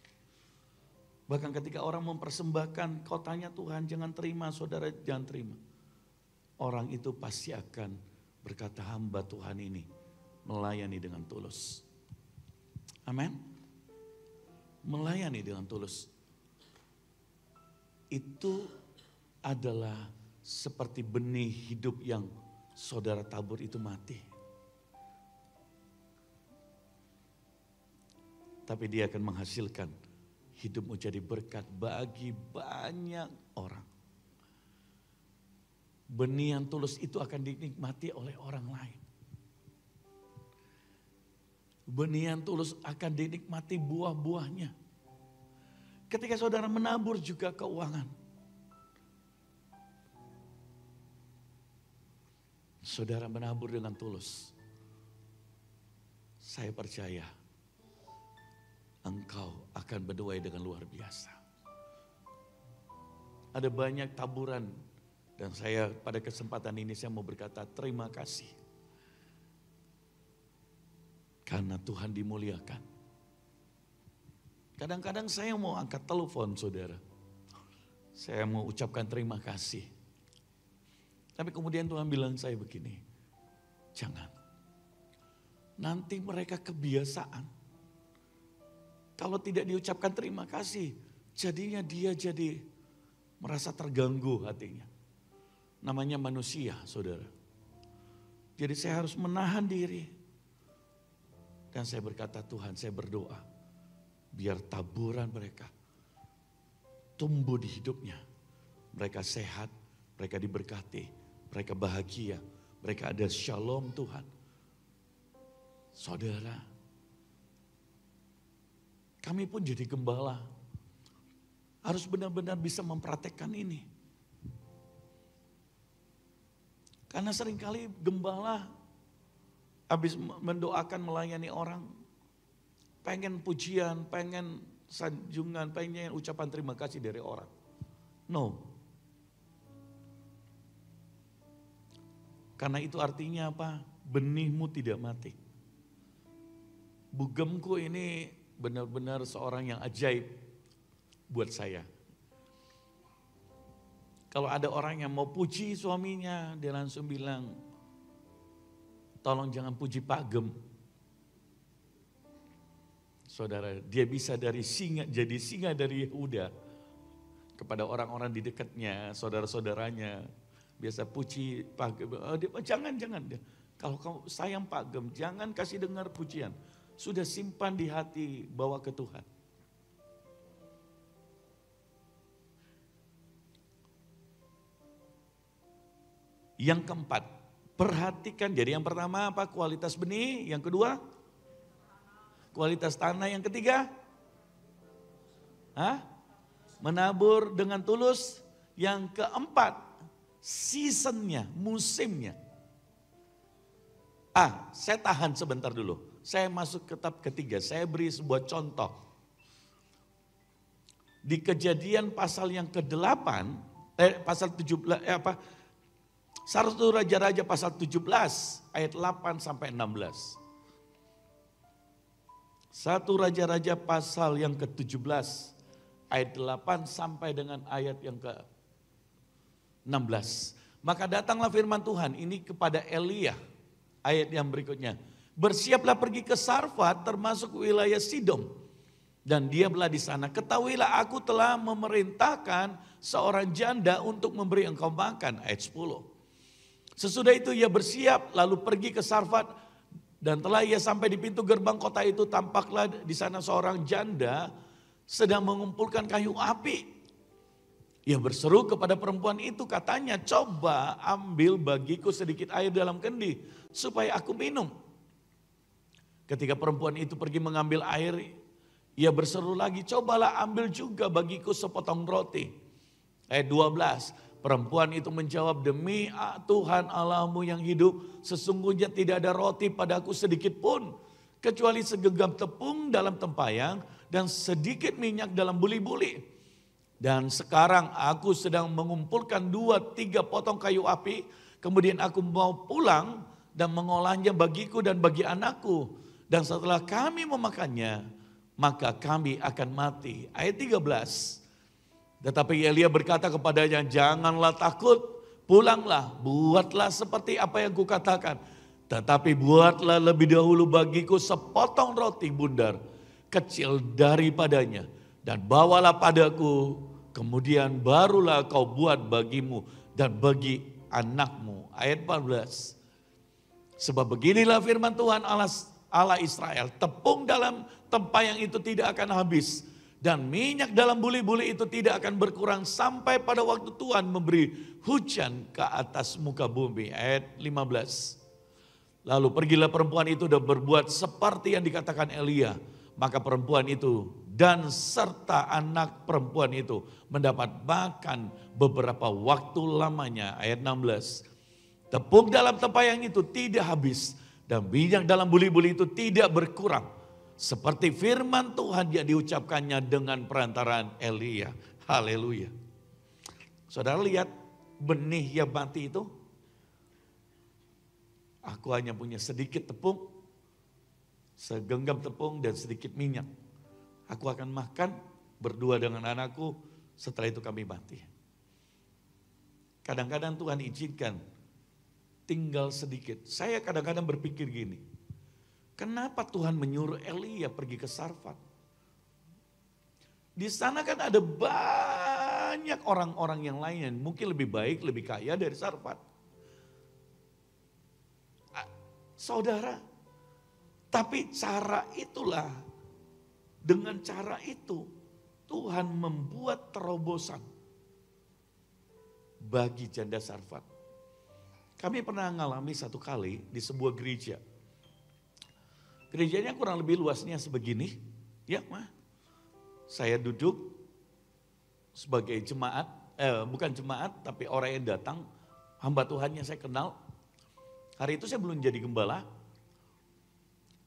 bahkan ketika orang mempersembahkan, kau tanya Tuhan jangan terima, saudara jangan terima. Orang itu pasti akan berkata, hamba Tuhan ini melayani dengan tulus. Amin. Melayani dengan tulus. Itu adalah seperti benih hidup yang saudara tabur itu mati. Tapi dia akan menghasilkan hidupmu jadi berkat bagi banyak orang. Benih yang tulus itu akan dinikmati oleh orang lain. Benih yang tulus akan dinikmati buah-buahnya. Ketika saudara menabur juga keuangan. Saudara menabur dengan tulus. Saya percaya engkau akan menuai dengan luar biasa. Ada banyak taburan dan saya pada kesempatan ini saya mau berkata terima kasih. Karena Tuhan dimuliakan. Kadang-kadang saya mau angkat telepon saudara. Saya mau ucapkan terima kasih. Tapi kemudian Tuhan bilang saya begini. Jangan. Nanti mereka kebiasaan. Kalau tidak diucapkan terima kasih, jadinya dia jadi merasa terganggu hatinya. Namanya manusia, saudara. Jadi saya harus menahan diri. Dan saya berkata, Tuhan saya berdoa, biar taburan mereka tumbuh di hidupnya. Mereka sehat, mereka diberkati, mereka bahagia, mereka ada shalom Tuhan. Saudara, kami pun jadi gembala. Harus benar-benar bisa mempraktekkan ini. Karena seringkali gembala habis mendoakan melayani orang. Pengen pujian, pengen sanjungan, pengen ucapan terima kasih dari orang. No. Karena itu artinya apa? Benihmu tidak mati. Bugemku ini benar-benar seorang yang ajaib buat saya. Kalau ada orang yang mau puji suaminya, dia langsung bilang, tolong jangan puji Pak Gem. Saudara, dia bisa dari singa, jadi singa dari Yehuda. Kepada orang-orang di dekatnya, saudara-saudaranya, biasa puji Pak Gem. Jangan. Kalau kamu sayang Pak Gem, jangan kasih dengar pujian. Sudah simpan di hati, bawa ke Tuhan. Yang keempat, perhatikan. Jadi yang pertama apa? Kualitas benih. Yang kedua, kualitas tanah. Yang ketiga, menabur dengan tulus. Yang keempat, seasonnya, musimnya. Saya tahan sebentar dulu. Saya masuk ke tahap ketiga, saya beri sebuah contoh. Di Kejadian pasal yang ke-8, pasal 17, 1 Raja-Raja pasal 17 ayat 8 sampai 16. 1 Raja-Raja pasal yang ke-17 ayat 8 sampai dengan ayat yang ke-16. Maka datanglah firman Tuhan ini kepada Elia, ayat yang berikutnya. Bersiaplah pergi ke Sarfat termasuk wilayah Sidom. Dan diamlah di sana. Ketahuilah aku telah memerintahkan seorang janda untuk memberi engkau makan. Ayat 10. Sesudah itu ia bersiap lalu pergi ke Sarfat. Dan telah ia sampai di pintu gerbang kota itu, tampaklah di sana seorang janda sedang mengumpulkan kayu api. Ia berseru kepada perempuan itu, katanya, coba ambil bagiku sedikit air dalam kendi supaya aku minum. Ketika perempuan itu pergi mengambil air, ia berseru lagi, cobalah ambil juga bagiku sepotong roti. Ayat 12, perempuan itu menjawab, demi Tuhan Allahmu yang hidup, sesungguhnya tidak ada roti padaku sedikit pun, kecuali segenggam tepung dalam tempayang dan sedikit minyak dalam buli-buli. Dan sekarang aku sedang mengumpulkan 2-3 potong kayu api, kemudian aku mau pulang dan mengolahnya bagiku dan bagi anakku. Dan setelah kami memakannya, maka kami akan mati. Ayat 13. Tetapi Elia berkata kepadanya, janganlah takut, pulanglah, buatlah seperti apa yang kukatakan. Tetapi buatlah lebih dahulu bagiku sepotong roti bundar, kecil daripadanya. Dan bawalah padaku, kemudian barulah kau buat bagimu dan bagi anakmu. Ayat 14. Sebab beginilah firman Tuhan Allah Israel, tepung dalam tempayang itu tidak akan habis, dan minyak dalam buli-buli itu tidak akan berkurang sampai pada waktu Tuhan memberi hujan ke atas muka bumi. Ayat 15. Lalu pergilah perempuan itu dan berbuat seperti yang dikatakan Elia. Maka perempuan itu dan serta anak perempuan itu mendapat makan beberapa waktu lamanya. Ayat 16. Tepung dalam tempayang itu tidak habis, dan minyak dalam buli-buli itu tidak berkurang. Seperti firman Tuhan yang diucapkannya dengan perantaraan Elia. Haleluya. Saudara lihat benih yang mati itu. Aku hanya punya sedikit tepung, segenggam tepung dan sedikit minyak. Aku akan makan berdua dengan anakku, setelah itu kami mati. Kadang-kadang Tuhan izinkan tinggal sedikit. Saya kadang-kadang berpikir gini, kenapa Tuhan menyuruh Elia pergi ke Sarfat? Di sana kan ada banyak orang-orang yang lain yang mungkin lebih baik, lebih kaya dari Sarfat. Saudara, tapi cara itulah, dengan cara itu Tuhan membuat terobosan bagi janda Sarfat. Kami pernah mengalami satu kali di sebuah gereja. Gerejanya kurang lebih luasnya sebegini. Ya, saya duduk sebagai jemaat, bukan jemaat tapi orang yang datang, hamba Tuhannya saya kenal. Hari itu saya belum jadi gembala.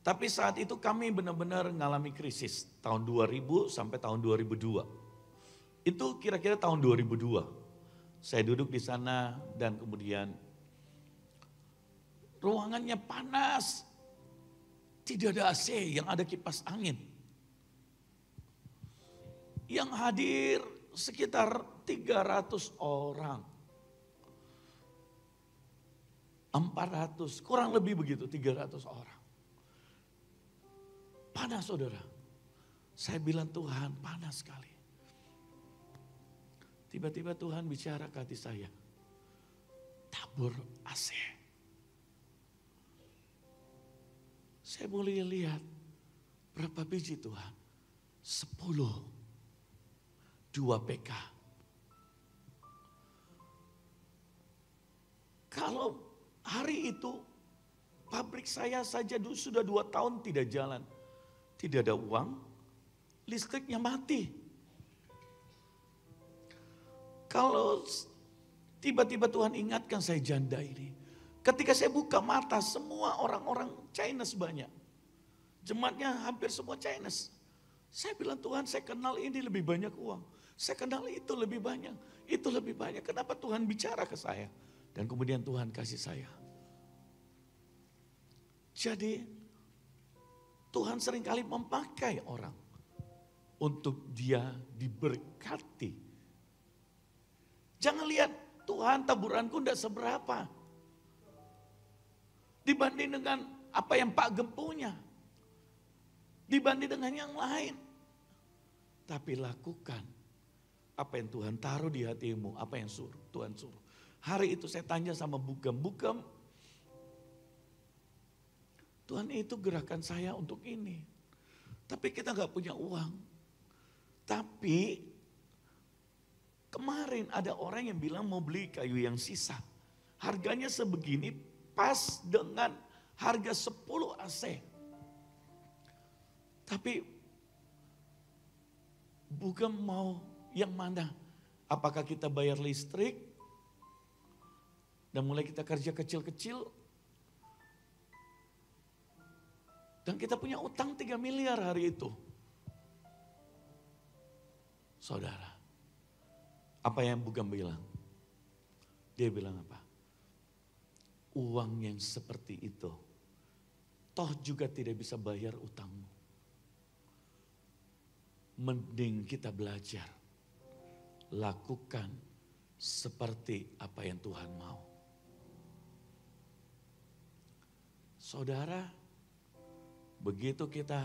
Tapi saat itu kami benar-benar mengalami krisis tahun 2000 sampai tahun 2002. Itu kira-kira tahun 2002. Saya duduk di sana dan kemudian ruangannya panas. Tidak ada AC, yang ada kipas angin. Yang hadir sekitar 300 orang. 400, kurang lebih begitu, 300 orang. Panas saudara. Saya bilang Tuhan panas sekali. Tiba-tiba Tuhan bicara ke hati saya. Tabur AC. Saya boleh lihat berapa biji Tuhan? 10. 2 PK. Kalau hari itu pabrik saya saja sudah 2 tahun tidak jalan. Tidak ada uang, listriknya mati. Kalau tiba-tiba Tuhan ingatkan saya janda ini. Ketika saya buka mata semua orang-orang Chinese banyak. Jemaatnya hampir semua Chinese. Saya bilang, Tuhan, saya kenal ini lebih banyak uang. Saya kenal itu lebih banyak. Itu lebih banyak. Kenapa Tuhan bicara ke saya? Dan kemudian Tuhan kasih saya. Jadi Tuhan seringkali memakai orang untuk dia diberkati. Jangan lihat, Tuhan taburanku tidak seberapa. Dibanding dengan apa yang Pak Gem punya. Dibanding dengan yang lain. Tapi lakukan apa yang Tuhan taruh di hatimu, apa yang Tuhan suruh. Hari itu saya tanya sama Bugem, Tuhan itu gerakan saya untuk ini. Tapi kita gak punya uang. Tapi kemarin ada orang yang bilang mau beli kayu yang sisa. Harganya sebegini pas dengan harga 10 AC. Tapi Bugem mau yang mana? Apakah kita bayar listrik? Dan mulai kita kerja kecil-kecil. Dan kita punya utang 3 miliar hari itu. Saudara, apa yang Bugem bilang? Dia bilang apa? Uang yang seperti itu, toh juga tidak bisa bayar utangmu. Mending kita belajar, lakukan seperti apa yang Tuhan mau. Saudara, begitu kita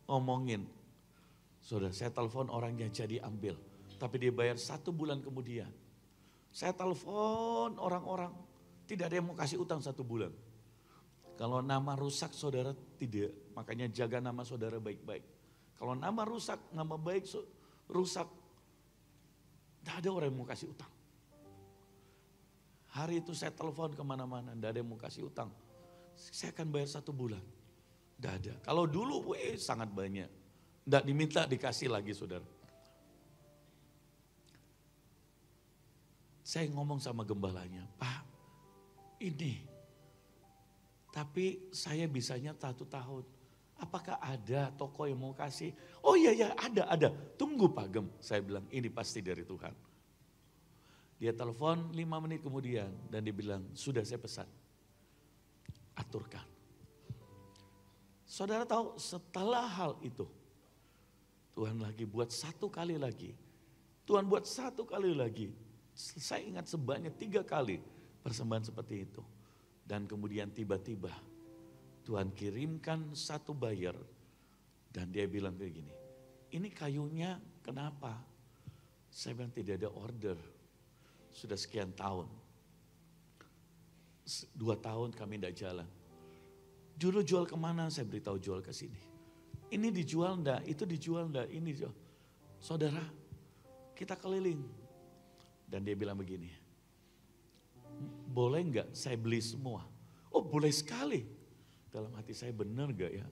ngomongin, saudara, saya telepon orangnya jadi ambil, tapi dia bayar 1 bulan kemudian. Saya telepon orang-orang, tidak ada yang mau kasih utang 1 bulan. Kalau nama rusak saudara tidak, makanya jaga nama saudara baik-baik. Kalau nama rusak, nama baik rusak, tidak ada orang yang mau kasih utang. Hari itu saya telepon kemana-mana, tidak ada yang mau kasih utang. Saya akan bayar 1 bulan. Tidak ada. Kalau dulu sangat banyak. Tidak diminta dikasih lagi saudara. Saya ngomong sama gembalanya, Pak ini. Tapi saya bisanya 1 tahun. Apakah ada toko yang mau kasih? Oh iya ada. Tunggu Pak Gem. Saya bilang ini pasti dari Tuhan. Dia telepon 5 menit kemudian dan dia bilang sudah saya pesan. Aturkan. Saudara tahu setelah hal itu Tuhan lagi buat 1 kali lagi. Tuhan buat 1 kali lagi. Saya ingat sebanyak 3 kali persembahan seperti itu. Dan kemudian tiba-tiba Tuhan kirimkan 1 buyer dan dia bilang kayak gini, ini kayunya kenapa? Saya bilang tidak ada order, sudah sekian tahun. 2 tahun kami tidak jalan. Dulu jual kemana? Saya beritahu jual ke sini. Ini dijual enggak, itu dijual enggak, ini dijual. Saudara, kita keliling. Dan dia bilang begini, boleh enggak saya beli semua? Oh boleh sekali. Dalam hati saya benar gak ya?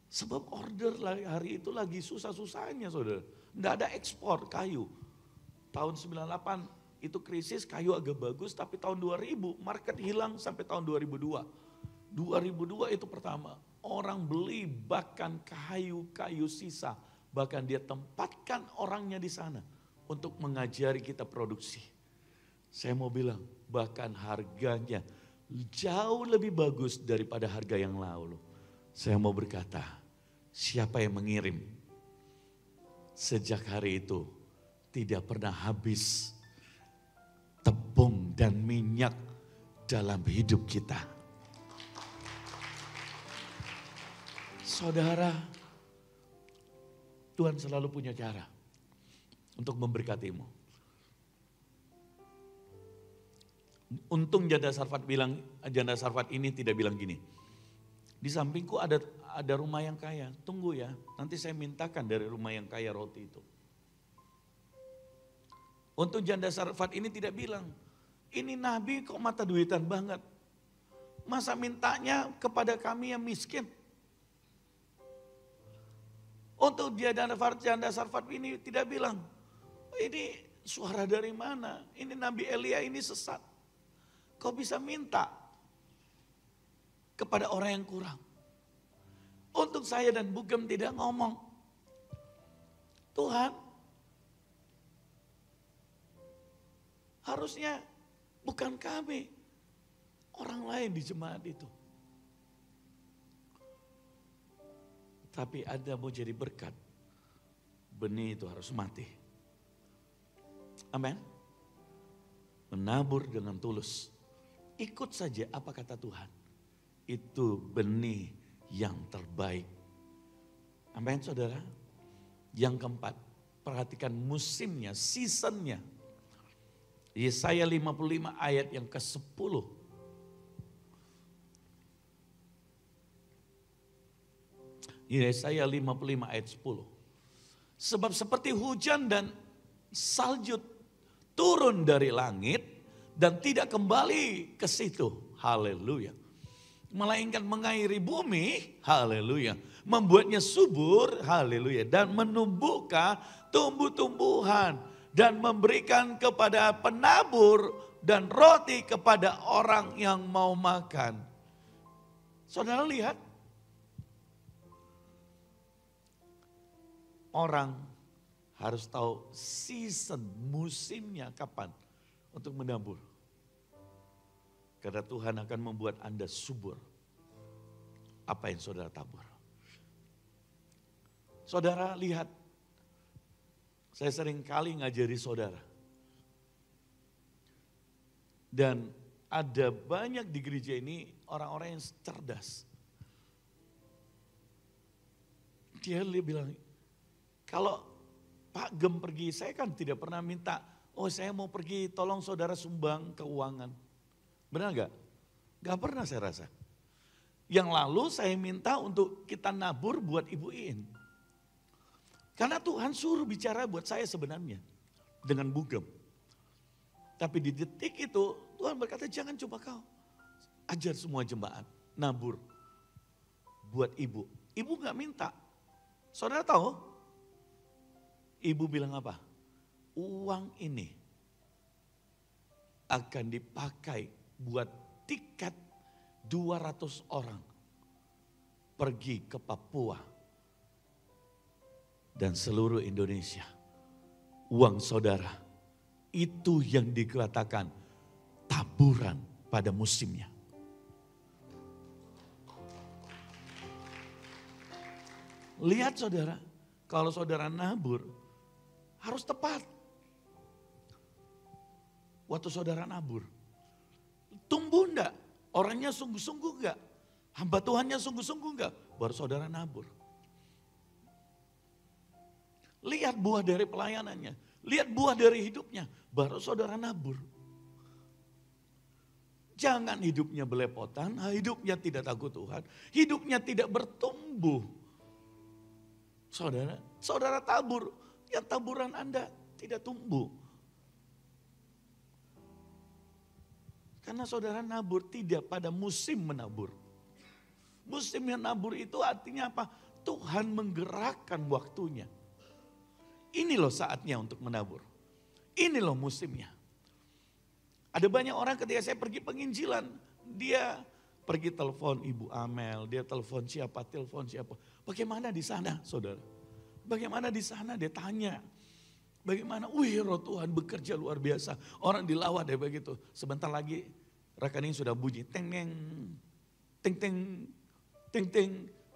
Sebab order hari itu lagi susah-susahnya saudara. Tidak ada ekspor kayu. Tahun 98 itu krisis kayu agak bagus tapi tahun 2000 market hilang sampai tahun 2002. 2002 itu pertama orang beli bahkan kayu-kayu sisa. Bahkan dia tempatkan orangnya di sana untuk mengajari kita produksi. Saya mau bilang bahkan harganya jauh lebih bagus daripada harga yang lalu. Saya mau berkata, siapa yang mengirim? Sejak hari itu tidak pernah habis tepung dan minyak dalam hidup kita. Saudara, Tuhan selalu punya cara untuk memberkatimu. Untung Janda Sarfat ini tidak bilang gini. Di sampingku ada rumah yang kaya, tunggu ya, nanti saya mintakan dari rumah yang kaya roti itu. Untung Janda Sarfat ini tidak bilang, ini nabi kok mata duitan banget. Masa mintanya kepada kami yang miskin. Untuk Janda Sarfat ini tidak bilang, ini suara dari mana? Ini Nabi Elia ini sesat. Kau bisa minta kepada orang yang kurang. Untuk saya dan Bugem tidak ngomong. Tuhan, harusnya bukan kami, orang lain di jemaat itu. Tapi Anda mau jadi berkat, benih itu harus mati. Amin. Menabur dengan tulus. Ikut saja apa kata Tuhan. Itu benih yang terbaik. Amin saudara. Yang keempat, perhatikan musimnya, seasonnya. Yesaya 55 ayat yang ke-10. Yesaya 55 ayat 10. Sebab seperti hujan dan salju turun dari langit dan tidak kembali ke situ. Haleluya. Melainkan mengairi bumi. Haleluya. Membuatnya subur. Haleluya. Dan menumbuhkan tumbuh-tumbuhan. Dan memberikan kepada penabur dan roti kepada orang yang mau makan. Saudara lihat. Orang harus tahu season, musimnya kapan untuk menabur. Karena Tuhan akan membuat Anda subur. Apa yang saudara tabur? Saudara lihat, saya sering kali ngajari saudara. Dan ada banyak di gereja ini orang-orang yang cerdas. Dia bilang, kalau Pak Gem pergi, saya kan tidak pernah minta, oh saya mau pergi tolong saudara sumbang keuangan. Benar gak? Gak pernah saya rasa. Yang lalu saya minta untuk kita nabur buat Ibu Iin. Karena Tuhan suruh bicara buat saya sebenarnya. Dengan Bu Gem. Tapi di detik itu Tuhan berkata jangan coba kau. Ajar semua jemaat nabur buat Ibu. Ibu gak minta. Saudara tahu? Ibu bilang apa? Uang ini akan dipakai buat tiket 200 orang pergi ke Papua dan seluruh Indonesia. Uang saudara itu yang dikatakan taburan pada musimnya. Lihat saudara, kalau saudara nabur, harus tepat. Waktu saudara nabur. Tumbuh enggak? Orangnya sungguh-sungguh enggak? Hamba Tuhannya sungguh-sungguh enggak? Baru saudara nabur. Lihat buah dari pelayanannya. Lihat buah dari hidupnya. Baru saudara nabur. Jangan hidupnya belepotan, hidupnya tidak takut Tuhan. Hidupnya tidak bertumbuh. Saudara tabur. Yang taburan Anda tidak tumbuh. Karena saudara nabur tidak pada musim menabur. Musim yang nabur itu artinya apa? Tuhan menggerakkan waktunya. Ini loh saatnya untuk menabur. Ini loh musimnya. Ada banyak orang ketika saya pergi penginjilan, dia pergi telepon Ibu Amel, dia telepon siapa. Bagaimana di sana saudara? Bagaimana di sana dia tanya. Bagaimana, roh Tuhan bekerja luar biasa. Orang dilawat ya begitu. Sebentar lagi rekening sudah bunyi. Teng, teng, teng, teng, teng.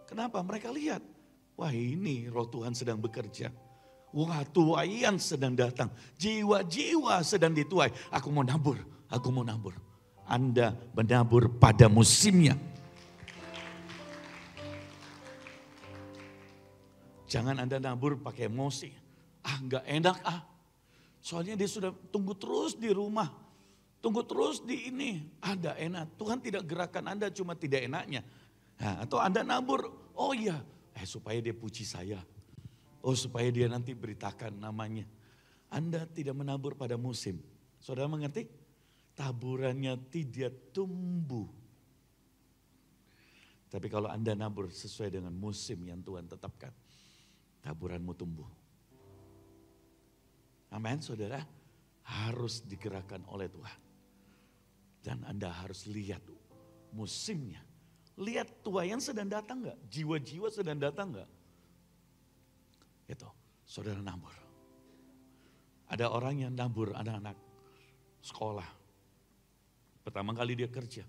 Kenapa? Mereka lihat. Wah ini roh Tuhan sedang bekerja. Wah tuaian sedang datang. Jiwa-jiwa sedang dituai. Aku mau nabur. Anda menabur pada musimnya. Jangan Anda nabur pakai emosi. Enggak enak Soalnya dia sudah tunggu terus di rumah. Tunggu terus di ini. Ada enak. Tuhan tidak gerakan Anda cuma tidak enaknya. Atau Anda nabur. Oh iya. Supaya dia puji saya. Oh supaya dia nanti beritakan namanya. Anda tidak menabur pada musim. Saudara mengerti? Taburannya tidak tumbuh. Tapi kalau Anda nabur sesuai dengan musim yang Tuhan tetapkan. Taburanmu tumbuh. Amin saudara. Harus digerakkan oleh Tuhan. Dan Anda harus lihat musimnya. Lihat tuayan sedang datang enggak? Jiwa-jiwa sedang datang enggak? Itu. saudara nabur. Ada orang yang nabur anak-anak sekolah. Pertama kali dia kerja.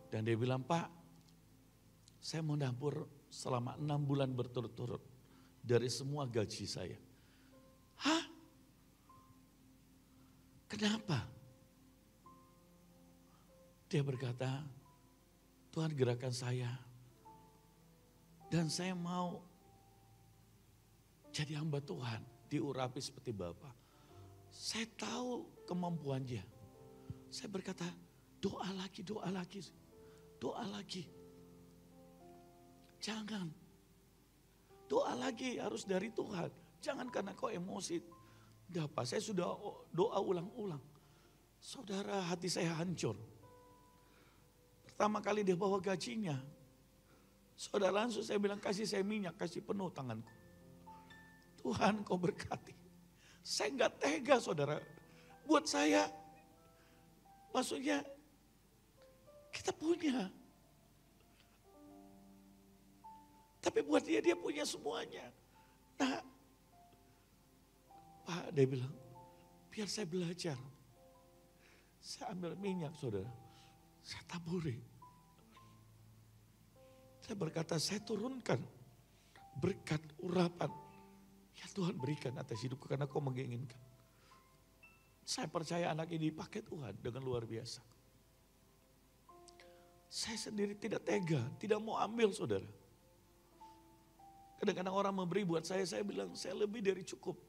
Dan dia bilang, Pak, saya mau nabur selama 6 bulan berturut-turut dari semua gaji saya. Hah? Kenapa? Dia berkata, Tuhan gerakan saya. Dan saya mau jadi hamba Tuhan, diurapi seperti Bapa. Saya tahu kemampuan dia. Saya berkata, doa lagi, doa lagi, doa lagi. Jangan. Doa lagi harus dari Tuhan. Jangan karena kau emosi. Dapat, saya sudah doa ulang-ulang. Saudara, hati saya hancur. Pertama kali dia bawa gajinya. Saudara, langsung saya bilang, kasih saya minyak, kasih penuh tanganku. Tuhan, kau berkati. Saya enggak tega, saudara. Buat saya, maksudnya kita punya. Tapi buat dia punya semuanya. Nah, Pak, dia bilang, biar saya belajar. Saya ambil minyak, saudara. Saya taburi. Saya berkata, saya turunkan berkat urapan. Ya Tuhan berikan atas hidupku karena kau menginginkan. Saya percaya anak ini dipakai Tuhan dengan luar biasa. Saya sendiri tidak tega, tidak mau ambil, saudara. Kadang-kadang orang memberi buat saya bilang saya lebih dari cukup.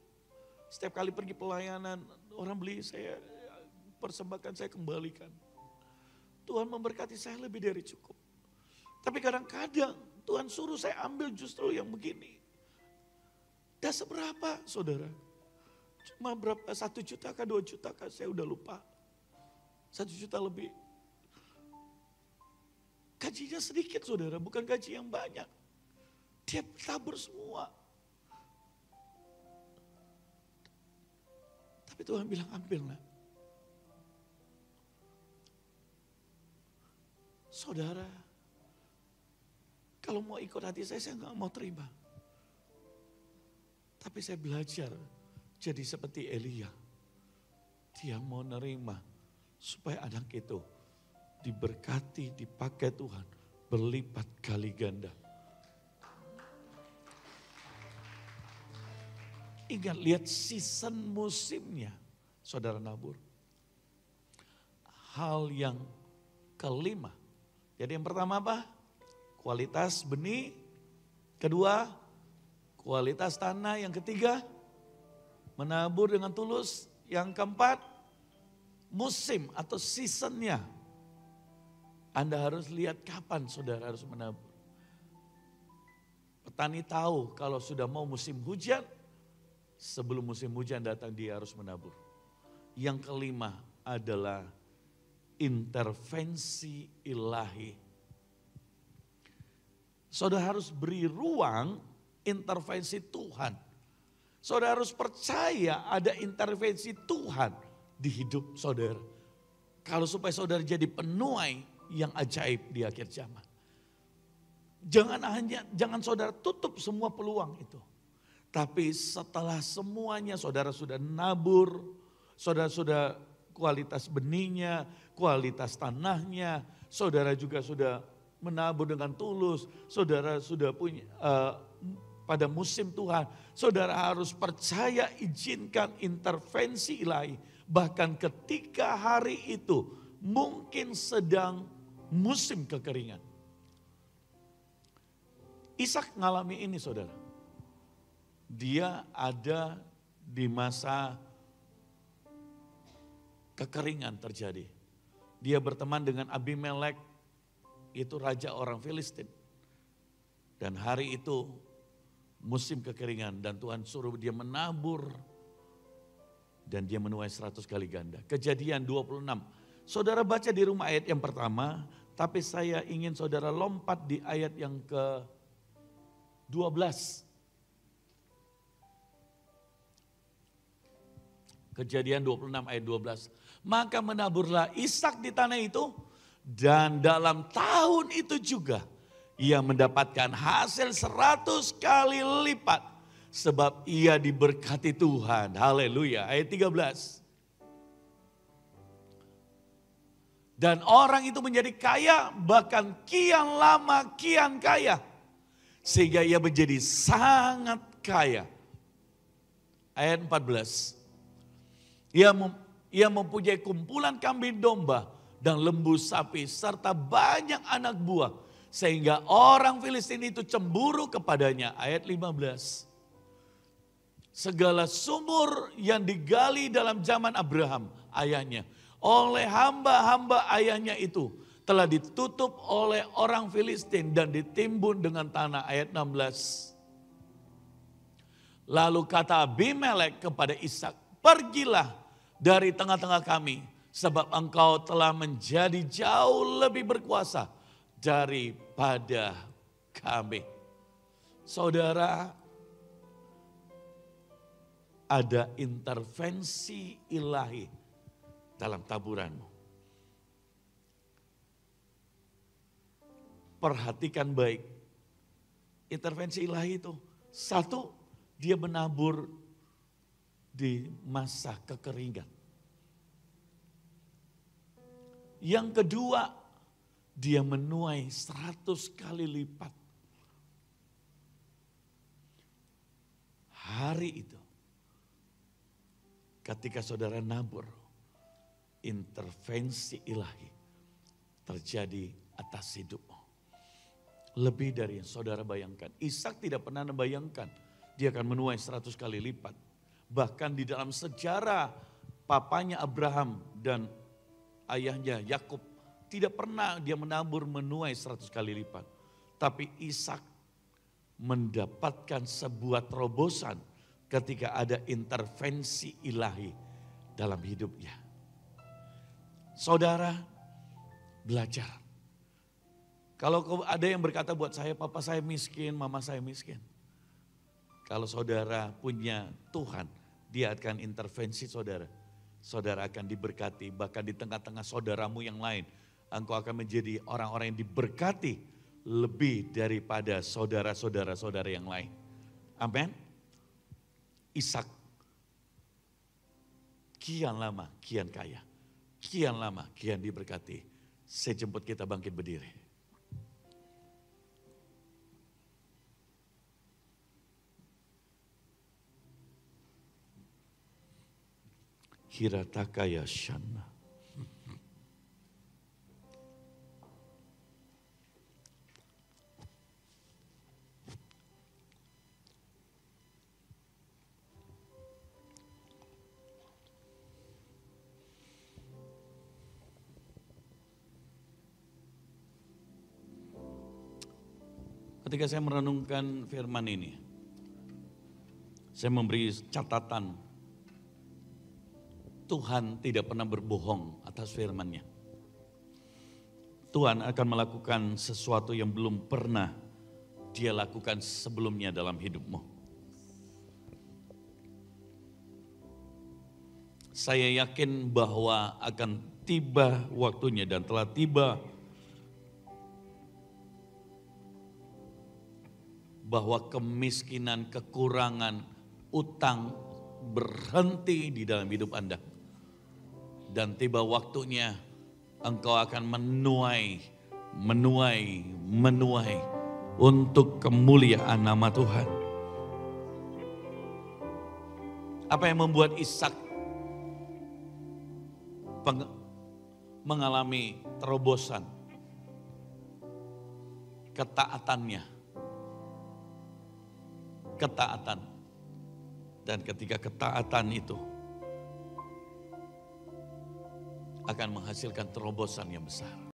Setiap kali pergi pelayanan, orang beli, saya persembahkan, saya kembalikan. Tuhan memberkati saya lebih dari cukup. Tapi kadang-kadang Tuhan suruh saya ambil justru yang begini. Dan seberapa, saudara? Cuma berapa, 1 juta kah, 2 juta kah, saya udah lupa. 1 juta lebih. Gajinya sedikit, saudara, bukan gaji yang banyak. Dia tabur semua. Tapi Tuhan bilang, ambillah. Saudara, kalau mau ikut hati saya nggak mau terima. Tapi saya belajar jadi seperti Elia. Dia mau nerima supaya anak itu diberkati, dipakai Tuhan, berlipat kali ganda. Ingat, lihat season musimnya, saudara nabur. Hal yang kelima. Jadi yang pertama apa? Kualitas benih. Kedua, kualitas tanah. Yang ketiga, menabur dengan tulus. Yang keempat, musim atau seasonnya. Anda harus lihat kapan saudara harus menabur. Petani tahu kalau sudah mau musim hujan, sebelum musim hujan datang dia harus menabur. Yang kelima adalah intervensi ilahi. Saudara harus beri ruang intervensi Tuhan. Saudara harus percaya ada intervensi Tuhan di hidup saudara. Kalau supaya saudara jadi penuai yang ajaib di akhir zaman. Jangan saudara tutup semua peluang itu. Tapi setelah semuanya saudara sudah nabur, saudara sudah kualitas benihnya, kualitas tanahnya, saudara juga sudah menabur dengan tulus, saudara sudah punya pada musim Tuhan, saudara harus percaya izinkan intervensi ilahi. Bahkan ketika hari itu mungkin sedang musim kekeringan. Ishak mengalami ini, saudara. Dia ada di masa kekeringan terjadi. Dia berteman dengan Abimelek, itu raja orang Filistin. Dan hari itu musim kekeringan dan Tuhan suruh dia menabur. Dan dia menuai 100 kali ganda. Kejadian 26. Saudara baca di rumah ayat yang pertama, tapi saya ingin saudara lompat di ayat yang ke-12. Kejadian 26 ayat 12. Maka menaburlah Ishak di tanah itu dan dalam tahun itu juga ia mendapatkan hasil 100 kali lipat sebab ia diberkati Tuhan. Haleluya. Ayat 13. Dan orang itu menjadi kaya, bahkan kian lama kian kaya. Sehingga ia menjadi sangat kaya. Ayat 14. Ia mempunyai kumpulan kambing domba dan lembu sapi serta banyak anak buah. Sehingga orang Filistin itu cemburu kepadanya. Ayat 15. Segala sumur yang digali dalam zaman Abraham, ayahnya, oleh hamba-hamba ayahnya itu telah ditutup oleh orang Filistin dan ditimbun dengan tanah. Ayat 16. Lalu kata Abimelek kepada Ishak, pergilah dari tengah-tengah kami, sebab engkau telah menjadi jauh lebih berkuasa daripada kami. Saudara, ada intervensi ilahi dalam taburanmu. Perhatikan baik. Intervensi ilahi itu. Satu, dia menabur di masa kekeringan. Yang kedua, dia menuai 100 kali lipat. Hari itu, ketika saudara nabur, intervensi ilahi terjadi atas hidupmu. Lebih dari yang saudara bayangkan. Ishak tidak pernah membayangkan dia akan menuai 100 kali lipat. Bahkan di dalam sejarah papanya Abraham dan ayahnya Yakub, tidak pernah dia menabur menuai 100 kali lipat. Tapi Ishak mendapatkan sebuah terobosan ketika ada intervensi ilahi dalam hidupnya. Saudara, belajar. Kalau ada yang berkata buat saya, papa saya miskin, mama saya miskin. Kalau saudara punya Tuhan, dia akan intervensi saudara. Saudara akan diberkati, bahkan di tengah-tengah saudaramu yang lain. Engkau akan menjadi orang-orang yang diberkati lebih daripada saudara-saudara yang lain. Amin. Ishak kian lama, kian kaya. Kian lama, kian diberkati. Saya jemput kita bangkit berdiri. Hiratakaya Shana. Ketika saya merenungkan firman ini, saya memberi catatan, Tuhan tidak pernah berbohong atas firman-Nya. Tuhan akan melakukan sesuatu yang belum pernah Dia lakukan sebelumnya dalam hidupmu. Saya yakin bahwa akan tiba waktunya dan telah tiba bahwa kemiskinan, kekurangan, utang berhenti di dalam hidup Anda. Dan tiba waktunya engkau akan menuai untuk kemuliaan nama Tuhan. Apa yang membuat Ishak mengalami terobosan? Ketaatannya. Ketaatan. Dan ketika ketaatan itu akan menghasilkan terobosan yang besar.